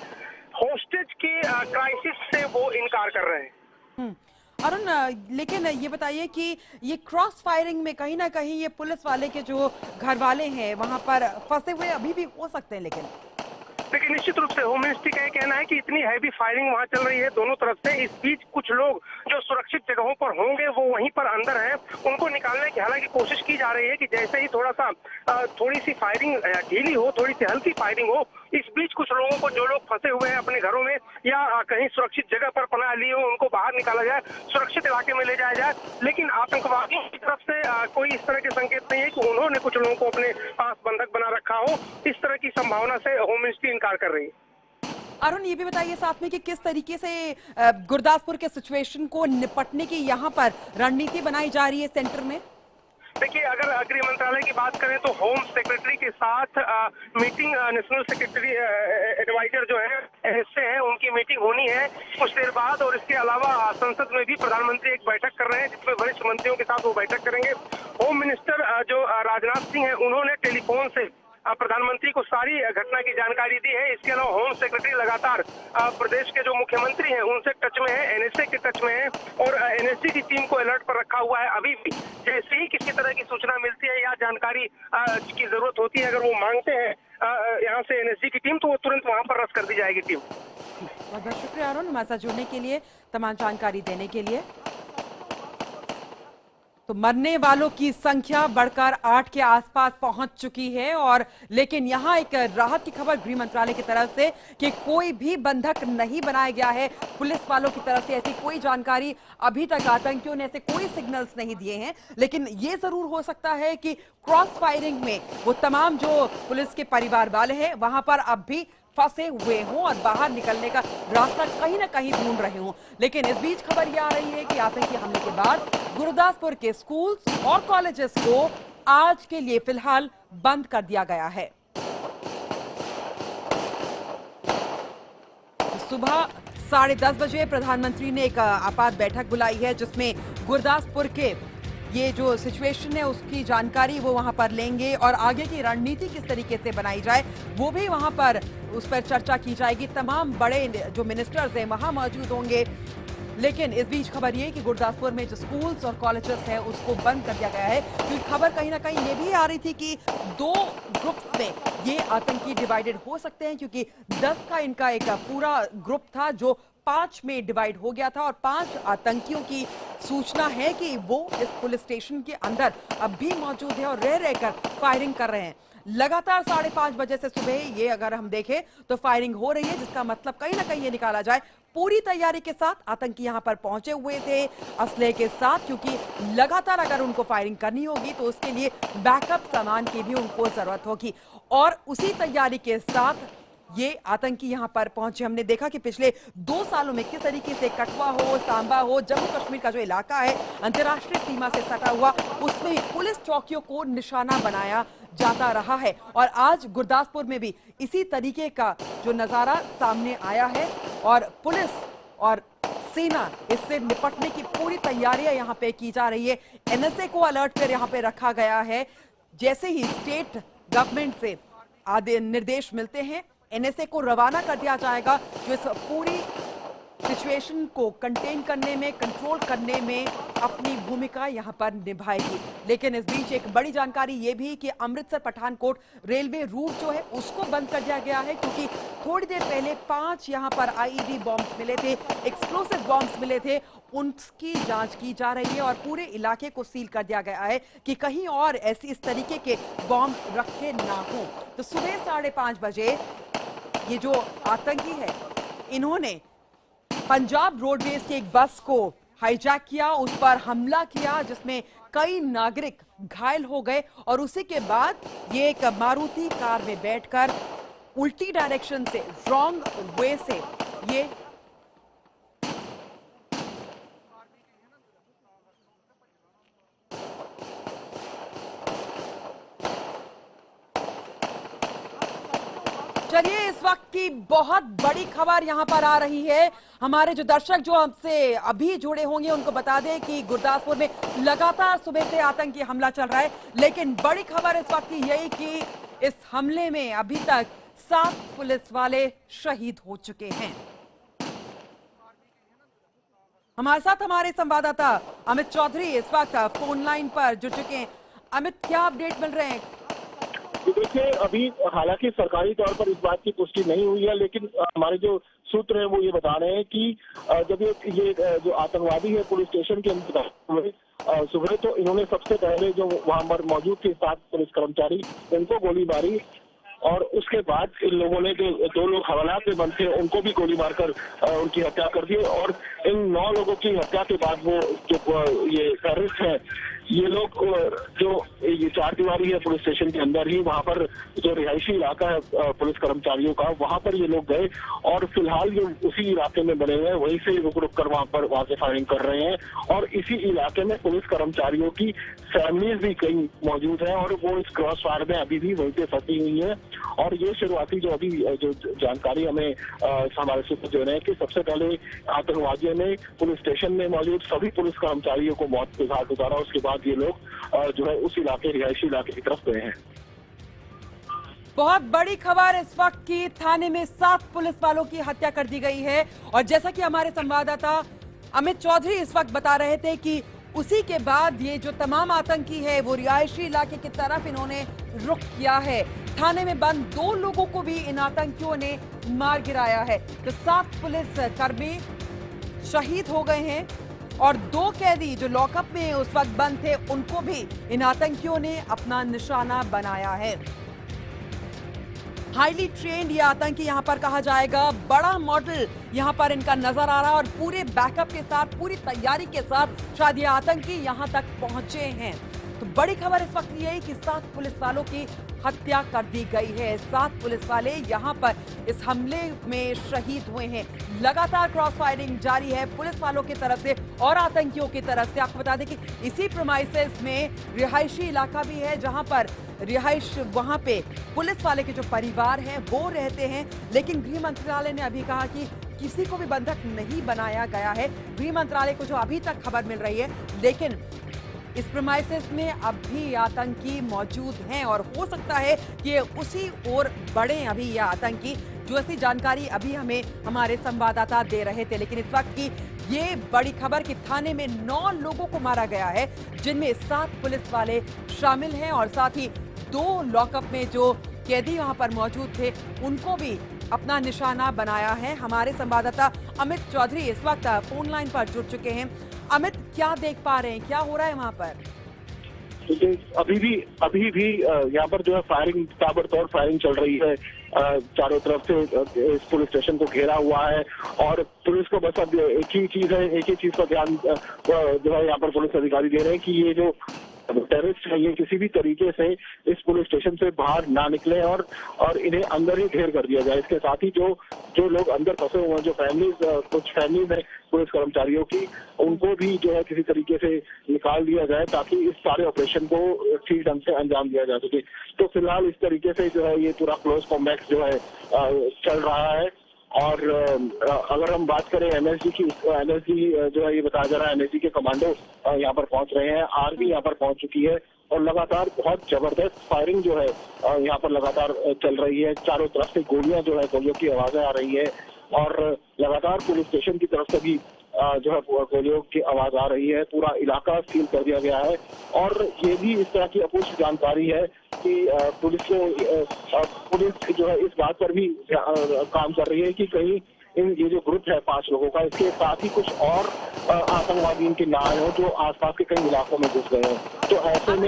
होस्टेज के क्राइसिस से वो इनकार कर रहे हैं। अरुण, लेकिन ये बताइए कि ये क्रॉस फायरिंग में कहीं ना कहीं ये पुलिस वाले के जो घर वाले हैं वहां पर फंसे हुए अभी भी हो सकते हैं। लेकिन निश्चित रूप से होम मिनिस्ट्री का कहना है कि इतनी हैवी फायरिंग वहां चल रही है दोनों तरफ से। इस बीच कुछ लोग जो सुरक्षित जगहों पर होंगे वो वहीं पर अंदर हैं, उनको निकालने की हालांकि कोशिश की जा रही है कि जैसे ही थोड़ी सी फायरिंग ढीली हो, थोड़ी सी हल्की फायरिंग हो, इस बीच कुछ लोगों को, जो लोग फंसे हुए हैं अपने घरों में या कहीं सुरक्षित जगह पर पनाह लिए हो, उनको बाहर निकाला जाए, सुरक्षित इलाके में ले जाया जाए। लेकिन आतंकवादियों की तरफ से कोई इस तरह के संकेत नहीं है कि उन्होंने कुछ लोगों को अपने पास बंधक बना रखा हो। इस तरह की संभावना से होम मिनिस्ट्री इनकार कर रही है। अरुण, ये भी बताइए साथ में कि किस तरीके से गुरदासपुर के सिचुएशन को निपटने की यहाँ पर रणनीति बनाई जा रही है सेंटर में? देखिए, अगर गृह मंत्रालय की बात करें तो होम सेक्रेटरी के साथ मीटिंग, नेशनल सेक्रेटरी एडवाइजर जो है एनएसए है, उनकी मीटिंग होनी है कुछ देर बाद। और इसके अलावा संसद में भी प्रधानमंत्री एक बैठक कर रहे हैं जिसमें वरिष्ठ मंत्रियों के साथ वो बैठक करेंगे। होम मिनिस्टर जो राजनाथ सिंह है, उन्होंने टेलीफोन से प्रधानमंत्री को सारी घटना की जानकारी दी है। इसके अलावा होम सेक्रेटरी लगातार प्रदेश के जो मुख्यमंत्री हैं उनसे टच में है, एनएसए के टच में है और एनएसए की टीम को अलर्ट पर रखा हुआ है। अभी भी जैसे ही किसी तरह की सूचना मिलती है या जानकारी की जरूरत होती है, अगर वो मांगते हैं यहाँ से एनएसए की टीम, तो वो तुरंत वहां पर रस कर दी जाएगी टीम। बहुत बहुत शुक्रिया अरुण, हमारे साथ जुड़ने के लिए, तमाम जानकारी देने के लिए। तो मरने वालों की संख्या बढ़कर 8 के आसपास पहुंच चुकी है। और लेकिन यहां एक राहत की खबर गृह मंत्रालय की तरफ से कि कोई भी बंधक नहीं बनाया गया है पुलिस वालों की तरफ से। ऐसी कोई जानकारी अभी तक आतंकियों ने ऐसे कोई सिग्नल्स नहीं दिए हैं। लेकिन ये जरूर हो सकता है कि क्रॉस फायरिंग में वो तमाम जो पुलिस के परिवार वाले हैं वहां पर अब भी फंसे हुए हों और बाहर निकलने का रास्ता कहीं ना कहीं ढूंढ रहे हों। लेकिन इस बीच खबर यह आ रही है कि आतंकी हमले के बाद गुरदासपुर के स्कूल्स और कॉलेजेस को आज के लिए फिलहाल बंद कर दिया गया है। सुबह 10:30 बजे प्रधानमंत्री ने एक आपात बैठक बुलाई है जिसमें गुरदासपुर के ये जो सिचुएशन है उसकी जानकारी वो वहां पर लेंगे और आगे की रणनीति किस तरीके से बनाई जाए वो भी वहां पर उस पर चर्चा की जाएगी। तमाम बड़े जो मिनिस्टर्स हैं वहां मौजूद होंगे। लेकिन इस बीच खबर ये कि गुरदासपुर में जो स्कूल्स और कॉलेजेस हैं उसको बंद कर दिया गया है, क्योंकि खबर कहीं ना कहीं ये भी आ रही थी कि 2 ग्रुप्स में ये आतंकी डिवाइडेड हो सकते हैं, क्योंकि 10 का इनका एक पूरा ग्रुप था जो 5 में डिवाइड हो गया था और 5 आतंकियों की सूचना है कि वो इस पुलिस स्टेशन के अंदर अब भी मौजूद है और रह रहकर फायरिंग कर रहे हैं। लगातार 5:30 बजे से सुबह ये अगर हम देखें तो फायरिंग हो रही है, जिसका मतलब कहीं ना कहीं ये निकाला जाए पूरी तैयारी के साथ आतंकी यहां पर पहुंचे हुए थे असले के साथ, क्योंकि लगातार अगर उनको फायरिंग करनी होगी तो उसके लिए बैकअप सामान की भी उनको जरूरत होगी। और उसी तैयारी के साथ ये आतंकी यहां पर पहुंचे। हमने देखा कि पिछले 2 सालों में किस तरीके से कठुआ हो, सांबा हो, जम्मू कश्मीर का जो इलाका है अंतर्राष्ट्रीय सीमा से सटा हुआ, उसमें पुलिस चौकियों को निशाना बनाया जाता रहा है। और आज गुरदासपुर में भी इसी तरीके का जो नजारा सामने आया है और पुलिस और सेना इससे निपटने की पूरी तैयारियां यहां पे की जा रही है। एनएसए को अलर्ट कर यहां पे रखा गया है। जैसे ही स्टेट गवर्नमेंट से आदि निर्देश मिलते हैं एनएसए को रवाना कर दिया जाएगा, जो इस पूरी सिचुएशन को कंटेन करने में, कंट्रोल करने में अपनी भूमिका यहां पर निभाएगी। लेकिन इस बीच एक बड़ी जानकारी यह भी कि अमृतसर पठानकोट रेलवे रूट जो है उसको बंद कर दिया गया है, क्योंकि थोड़ी देर पहले 5 यहां पर आईईडी बॉम्ब्स मिले थे, एक्सप्लोसिव बॉम्ब्स मिले थे, उनकी जांच की जा रही है और पूरे इलाके को सील कर दिया गया है कि कहीं और ऐसी इस तरीके के बॉम्ब रखे ना हो। तो सुबह 5:30 बजे ये जो आतंकी है इन्होंने पंजाब रोडवेज की एक बस को हाईजैक किया, उस पर हमला किया जिसमें कई नागरिक घायल हो गए और उसी के बाद ये एक मारुति कार में बैठकर उल्टी डायरेक्शन से, रॉन्ग वे से ये चलिए, इस वक्त की बहुत बड़ी खबर यहां पर आ रही है। हमारे जो दर्शक जो हमसे अभी जुड़े होंगे उनको बता दें कि गुरदासपुर में लगातार सुबह से आतंकी हमला चल रहा है, लेकिन बड़ी खबर इस वक्त की यही कि इस हमले में अभी तक 7 पुलिस वाले शहीद हो चुके हैं। हमारे साथ हमारे संवाददाता अमित चौधरी इस वक्त फोन लाइन पर जुड़ चुके हैं। अमित, क्या अपडेट मिल रहे हैं? देखिए, अभी हालांकि सरकारी तौर पर इस बात की पुष्टि नहीं हुई है, लेकिन हमारे जो सूत्र हैं वो ये बता रहे हैं कि जब ये जो आतंकवादी है पुलिस स्टेशन के अंदर सुबह, तो इन्होंने सबसे पहले जो वहां पर मौजूद थे 7 पुलिस कर्मचारी, उनको गोली मारी और उसके बाद इन लोगों ने जो 2 लोग हवालात में बंद थे उनको भी गोली मारकर उनकी हत्या कर दी। और इन 9 लोगों की हत्या के बाद वो जो ये टेररिस्ट है, ये लोग जो ये 4 दीवारी है पुलिस स्टेशन के अंदर ही, वहां पर जो रिहायशी इलाका है पुलिस कर्मचारियों का, वहां पर ये लोग गए और फिलहाल ये उसी इलाके में बने हुए हैं, वहीं से रुक रुक कर वहां से फायरिंग कर रहे हैं। और इसी इलाके में पुलिस कर्मचारियों की फैमिलीज भी कई मौजूद है और वो इस क्रॉस फायर में अभी भी वहीं पे फंसी हुई है। और ये शुरुआती जो अभी जो जानकारी हमें हमारे सूत्र दे रहे हैं कि सबसे पहले आतंकवादियों ने पुलिस स्टेशन में मौजूद सभी पुलिस कर्मचारियों को मौत के घाट उतारा, उसके बाद ये लोग जो है उस इलाके रिहायशी इलाके की तरफ गए हैं। बहुत बड़ी खबर इस वक्त की, थाने में 7 पुलिस वालों की हत्या कर दी गई है। और जैसा कि हमारे संवाददाता अमित चौधरी इस वक्त बता रहे थे कि उसी के बाद ये जो तमाम आतंकी है वो रिहायशी इलाके की तरफ इन्होंने रुख किया है। थाने में बंद 2 लोगों को भी इन आतंकियों ने मार गिराया है। तो 7 पुलिस कर्मी शहीद हो गए हैं और 2 कैदी जो लॉकअप में उस वक्त बंद थे उनको भी इन आतंकियों ने अपना निशाना बनाया है। हाईली ट्रेंड ये आतंकी यहां पर कहा जाएगा, बड़ा मॉडल यहां पर इनका नजर आ रहा है और पूरे बैकअप के साथ, पूरी तैयारी के साथ शायद ये आतंकी यहां तक पहुंचे हैं। तो बड़ी खबर इस वक्त ये है कि 7 पुलिस वालों की हत्या कर दी गई है। 7 पुलिस वाले यहां पर इस हमले में शहीद हुए हैं। लगातार क्रॉस फायरिंग जारी है पुलिस वालों की तरफ से और आतंकियों की तरफ से। आपको बता दें कि इसी प्रीमाइसेस में रिहायशी इलाका भी है जहां पर रिहाइश, वहां पे पुलिस वाले के जो परिवार हैं वो रहते हैं। लेकिन गृह मंत्रालय ने अभी कहा कि किसी को भी बंधक नहीं बनाया गया है। गृह मंत्रालय को जो अभी तक खबर मिल रही है, लेकिन इस प्रीमाइसेस में अब भी आतंकी मौजूद हैं और हो सकता है कि उसी ओर बढ़े अभी ये आतंकी, जो ऐसी जानकारी अभी हमें हमारे संवाददाता दे रहे थे। लेकिन इस वक्त की ये बड़ी खबर कि थाने में 9 लोगों को मारा गया है, जिनमें 7 पुलिस वाले शामिल हैं और साथ ही 2 लॉकअप में जो कैदी वहां पर मौजूद थे उनको भी अपना निशाना बनाया है। हमारे संवाददाता अमित चौधरी इस वक्त फोन लाइन पर जुड़ चुके हैं। अमित, क्या देख पा रहे हैं, क्या हो रहा है वहां पर? अभी भी यहाँ पर जो है फायरिंग, ताबड़तोड़ फायरिंग चल रही है। चारों तरफ से इस पुलिस स्टेशन को घेरा हुआ है और पुलिस को बस अब एक ही चीज का ध्यान जो है यहाँ पर पुलिस अधिकारी दे रहे हैं कि ये जो टेररिस्ट है ये किसी भी तरीके से इस पुलिस स्टेशन से बाहर ना निकले और इन्हें अंदर ही घेर कर दिया जाए। इसके साथ ही जो लोग अंदर फंसे हुए हैं, जो कुछ फैमिलीज है पुलिस कर्मचारियों की, उनको भी जो है किसी तरीके से निकाल दिया जाए ताकि इस सारे ऑपरेशन को ठीक ढंग से अंजाम दिया जा सके। तो फिलहाल इस तरीके से जो है ये पूरा क्लोज कॉम्बैट जो है चल रहा है। और अगर हम बात करें एनएसजी की, एनएसजी जो है ये बताया जा रहा है एनएसजी के कमांडो यहाँ पर पहुंच रहे हैं, आर्मी यहाँ पर पहुंच चुकी है और लगातार बहुत जबरदस्त फायरिंग जो है यहाँ पर लगातार चल रही है। चारों तरफ से गोलियां जो है, गोलियों की आवाजें आ रही है और लगातार पुलिस स्टेशन की तरफ से भी जो है गोलियों की आवाज आ रही है। पूरा इलाका सील कर दिया गया है और ये भी इस तरह की अपुष्ट जानकारी है कि पुलिस जो है इस बात पर भी काम कर रही है कि कहीं ये जो ग्रुप है 5 लोगों का, इसके साथ ही कुछ और आतंकवादी इनके ना हो जो आसपास के कई इलाकों में घुस गए हैं। तो ऐसे में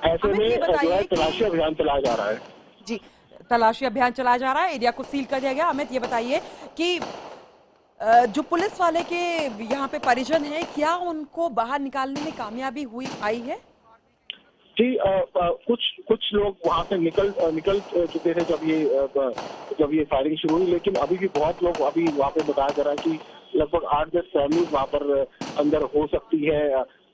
जो है तलाशी अभियान चलाया जा रहा है। जी, तलाशी अभियान चलाया जा रहा है, एरिया को सील कर दिया गया। अमित, ये बताइए कि जो पुलिस वाले के यहाँ पे परिजन हैं, क्या उनको बाहर निकालने में कामयाबी आई है? जी, कुछ लोग वहां से निकल चुके थे जब ये फायरिंग शुरू हुई, लेकिन अभी भी बहुत लोग वहां पे बताया जा रहा है कि लगभग 8-10 फैमिलीज वहां पर अंदर हो सकती है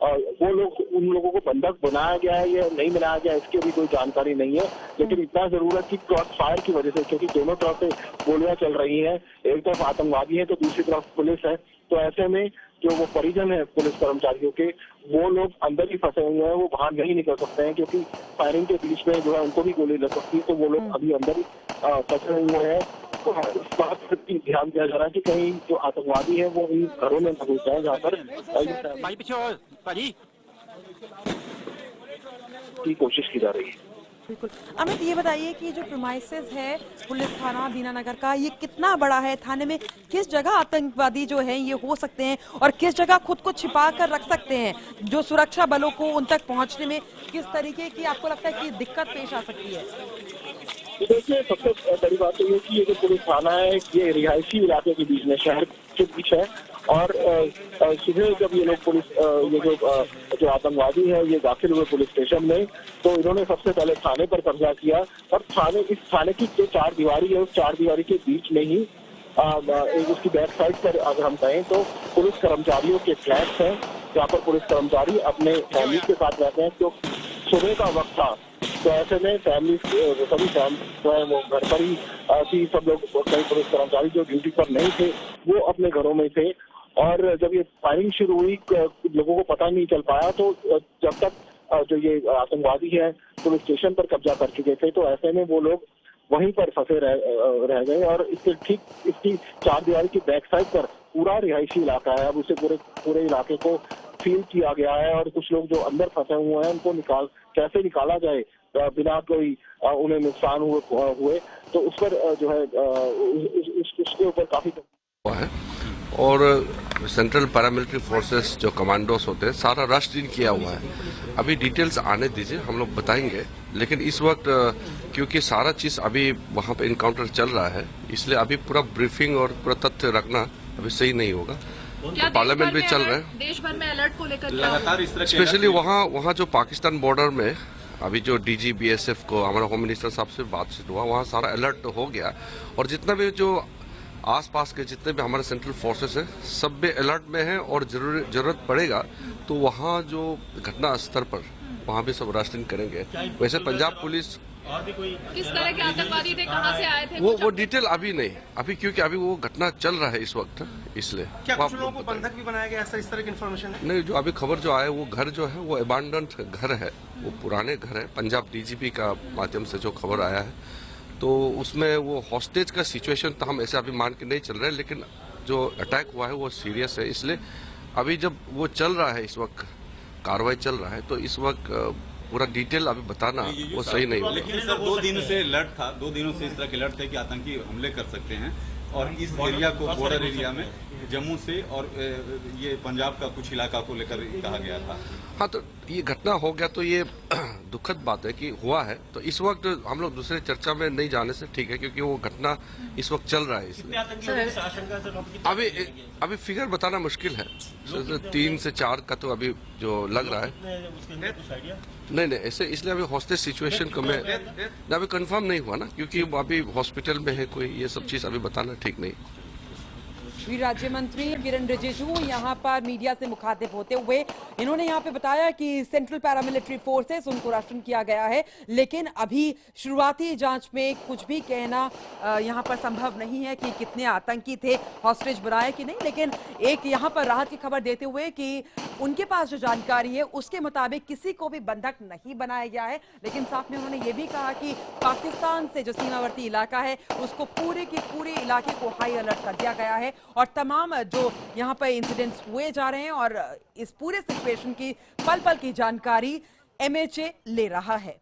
वो लोग, उन लोगों को बंधक बनाया गया है या नहीं बनाया गया इसकी अभी कोई जानकारी नहीं है। लेकिन इतना जरूर है कि क्रॉस फायर की वजह से, क्योंकि दोनों तरफ से गोलियां चल रही हैं, एक तरफ आतंकवादी है तो दूसरी तरफ पुलिस है, तो ऐसे में जो वो परिजन है पुलिस कर्मचारियों के, वो लोग अंदर ही फंसे हुए हैं, वो बाहर नहीं निकल सकते हैं क्योंकि फायरिंग के बीच में जो है उनको भी गोली लग सकती है, तो वो लोग अभी अंदर ही फंसे हुए हैं। तो इस बात पर ध्यान दिया जा रहा है कि कहीं जो आतंकवादी है वो इन घरों में न घुस जाए जहाँ पर की कोशिश की जा रही है। बिल्कुल। अमित, ये बताइए कि जो प्रीमाइसेस है पुलिस थाना दीनानगर का, ये कितना बड़ा है? थाने में किस जगह आतंकवादी जो है ये हो सकते हैं और किस जगह खुद को छिपा कर रख सकते हैं? जो सुरक्षा बलों को उन तक पहुंचने में किस तरीके की आपको लगता है कि दिक्कत पेश आ सकती है? देखिए, सबसे बड़ी बात तो ये कि ये जो पुलिस थाना है ये रिहायशी इलाके के बीच में, शहर के बीच है, और सुबह जब ये लोग पुलिस ये जो आतंकवादी है ये दाखिल हुए पुलिस स्टेशन में, तो इन्होंने सबसे पहले थाने पर कब्जा किया, और इस थाने की जो चार दीवारी है उस चार दीवारी के बीच में ही एक उसकी बैक साइड पर अगर हम कहें तो पुलिस कर्मचारियों के फ्लैट्स हैं, जहाँ पर पुलिस कर्मचारी अपने फैमिली के साथ रहते हैं। तो सुबह का वक्त था, तो ऐसे में सभी फैमिली जो है वो घर पर ही थी, सब लोग, कई पुलिस कर्मचारी जो ड्यूटी पर नहीं थे वो अपने घरों में थे, और जब ये फायरिंग शुरू हुई लोगों को पता नहीं चल पाया, तो जब तक जो ये आतंकवादी है पुलिस स्टेशन पर कब्जा कर चुके थे, तो ऐसे में वो लोग वहीं पर फंसे रह गए, और इसके ठीक इसकी चार दीवारी की बैक साइड पर पूरा रिहायशी इलाका है। अब उसे पूरे इलाके को सील किया गया है, और कुछ लोग जो अंदर फंसे हुए हैं उनको कैसे निकाला जाए बिना कोई उन्हें नुकसान हुए, तो उस पर जो है उसके ऊपर काफी है। और सेंट्रल पैरामिलिट्री फोर्सेस जो कमांडोस होते हैं सारा रश इन किया हुआ है। अभी डिटेल्स आने दीजिए, हम लोग बताएंगे, लेकिन इस वक्त क्योंकि सारा चीज अभी वहां पे इनकाउंटर चल रहा है, इसलिए अभी पूरा ब्रीफिंग और पूरा तथ्य रखना अभी सही नहीं होगा। तो पार्लियामेंट भी चल रहा है, देश भर में अलर्ट को लेकर लगातार इस तरह स्पेशली वहाँ जो पाकिस्तान बॉर्डर में अभी जो डीजी बीएसएफ को हमारा होम मिनिस्टर साहब से बातचीत हुआ, वहाँ सारा अलर्ट हो गया, और जितना भी जो आसपास के जितने भी हमारे सेंट्रल फोर्सेस है सब भी अलर्ट में हैं, और जरूरत पड़ेगा तो वहाँ जो घटना स्तर पर वहाँ भी सब रास्टिंग करेंगे। वैसे पंजाब पुलिस किस तरह के आतंकवादी थे, कहाँ से आए थे, वो डिटेल अभी नहीं, अभी क्योंकि अभी वो घटना चल रहा है इस वक्त, इसलिए क्या कुछ लोगों को बंधक भी बनाया गया, इस तरह की इन्फॉर्मेशन है? नहीं, जो अभी खबर जो आया वो घर जो है वो अबांडन्ड घर है, वो पुराने घर है। पंजाब डीजीपी का माध्यम से जो खबर आया है, तो उसमें वो हॉस्टेज का सिचुएशन तो हम ऐसे अभी मान के नहीं चल रहे, लेकिन जो अटैक हुआ है वो सीरियस है, इसलिए अभी जब वो चल रहा है, इस वक्त कार्रवाई चल रहा है, तो इस वक्त पूरा डिटेल अभी बताना वो सही नहीं होगा। लेकिन सर 2 दिनों से अलर्ट था, 2 दिनों से इस तरह के अलर्ट थे कि आतंकी हमले कर सकते हैं, और इस एरिया को बॉर्डर एरिया में जम्मू से और ये पंजाब का कुछ इलाका को लेकर कहा गया था। हाँ, तो ये घटना हो गया तो ये दुखद बात है कि हुआ है, तो इस वक्त हम लोग दूसरे चर्चा में नहीं जाने से ठीक है, क्योंकि वो घटना इस वक्त चल रहा है, इसलिए अभी फिगर बताना मुश्किल है। 3 से 4 का तो अभी जो लग रहा है, नहीं ऐसे, इसलिए अभी हॉस्टेज सिचुएशन को मैं अभी कंफर्म नहीं हुआ ना, क्योंकि अभी हॉस्पिटल में है कोई, ये सब चीज अभी बताना ठीक नहीं। गृह राज्य मंत्री किरण रिजिजू यहाँ पर मीडिया से मुखातिब होते हुए इन्होंने यहाँ पे बताया कि सेंट्रल पैरामिलिट्री फोर्सेस उनको राशन किया गया है, लेकिन अभी शुरुआती जांच में कुछ भी कहना यहाँ पर संभव नहीं है कि कितने आतंकी थे, हॉस्टेज बनाए कि नहीं। लेकिन एक यहाँ पर राहत की खबर देते हुए कि उनके पास जो जानकारी है उसके मुताबिक किसी को भी बंधक नहीं बनाया गया है, लेकिन साथ में उन्होंने ये भी कहा कि पाकिस्तान से जो सीमावर्ती इलाका है उसको पूरे इलाके को हाई अलर्ट कर दिया गया है, और तमाम जो यहाँ पर इंसिडेंट्स हुए जा रहे हैं और इस पूरे सिचुएशन की पल पल की जानकारी MHA ले रहा है।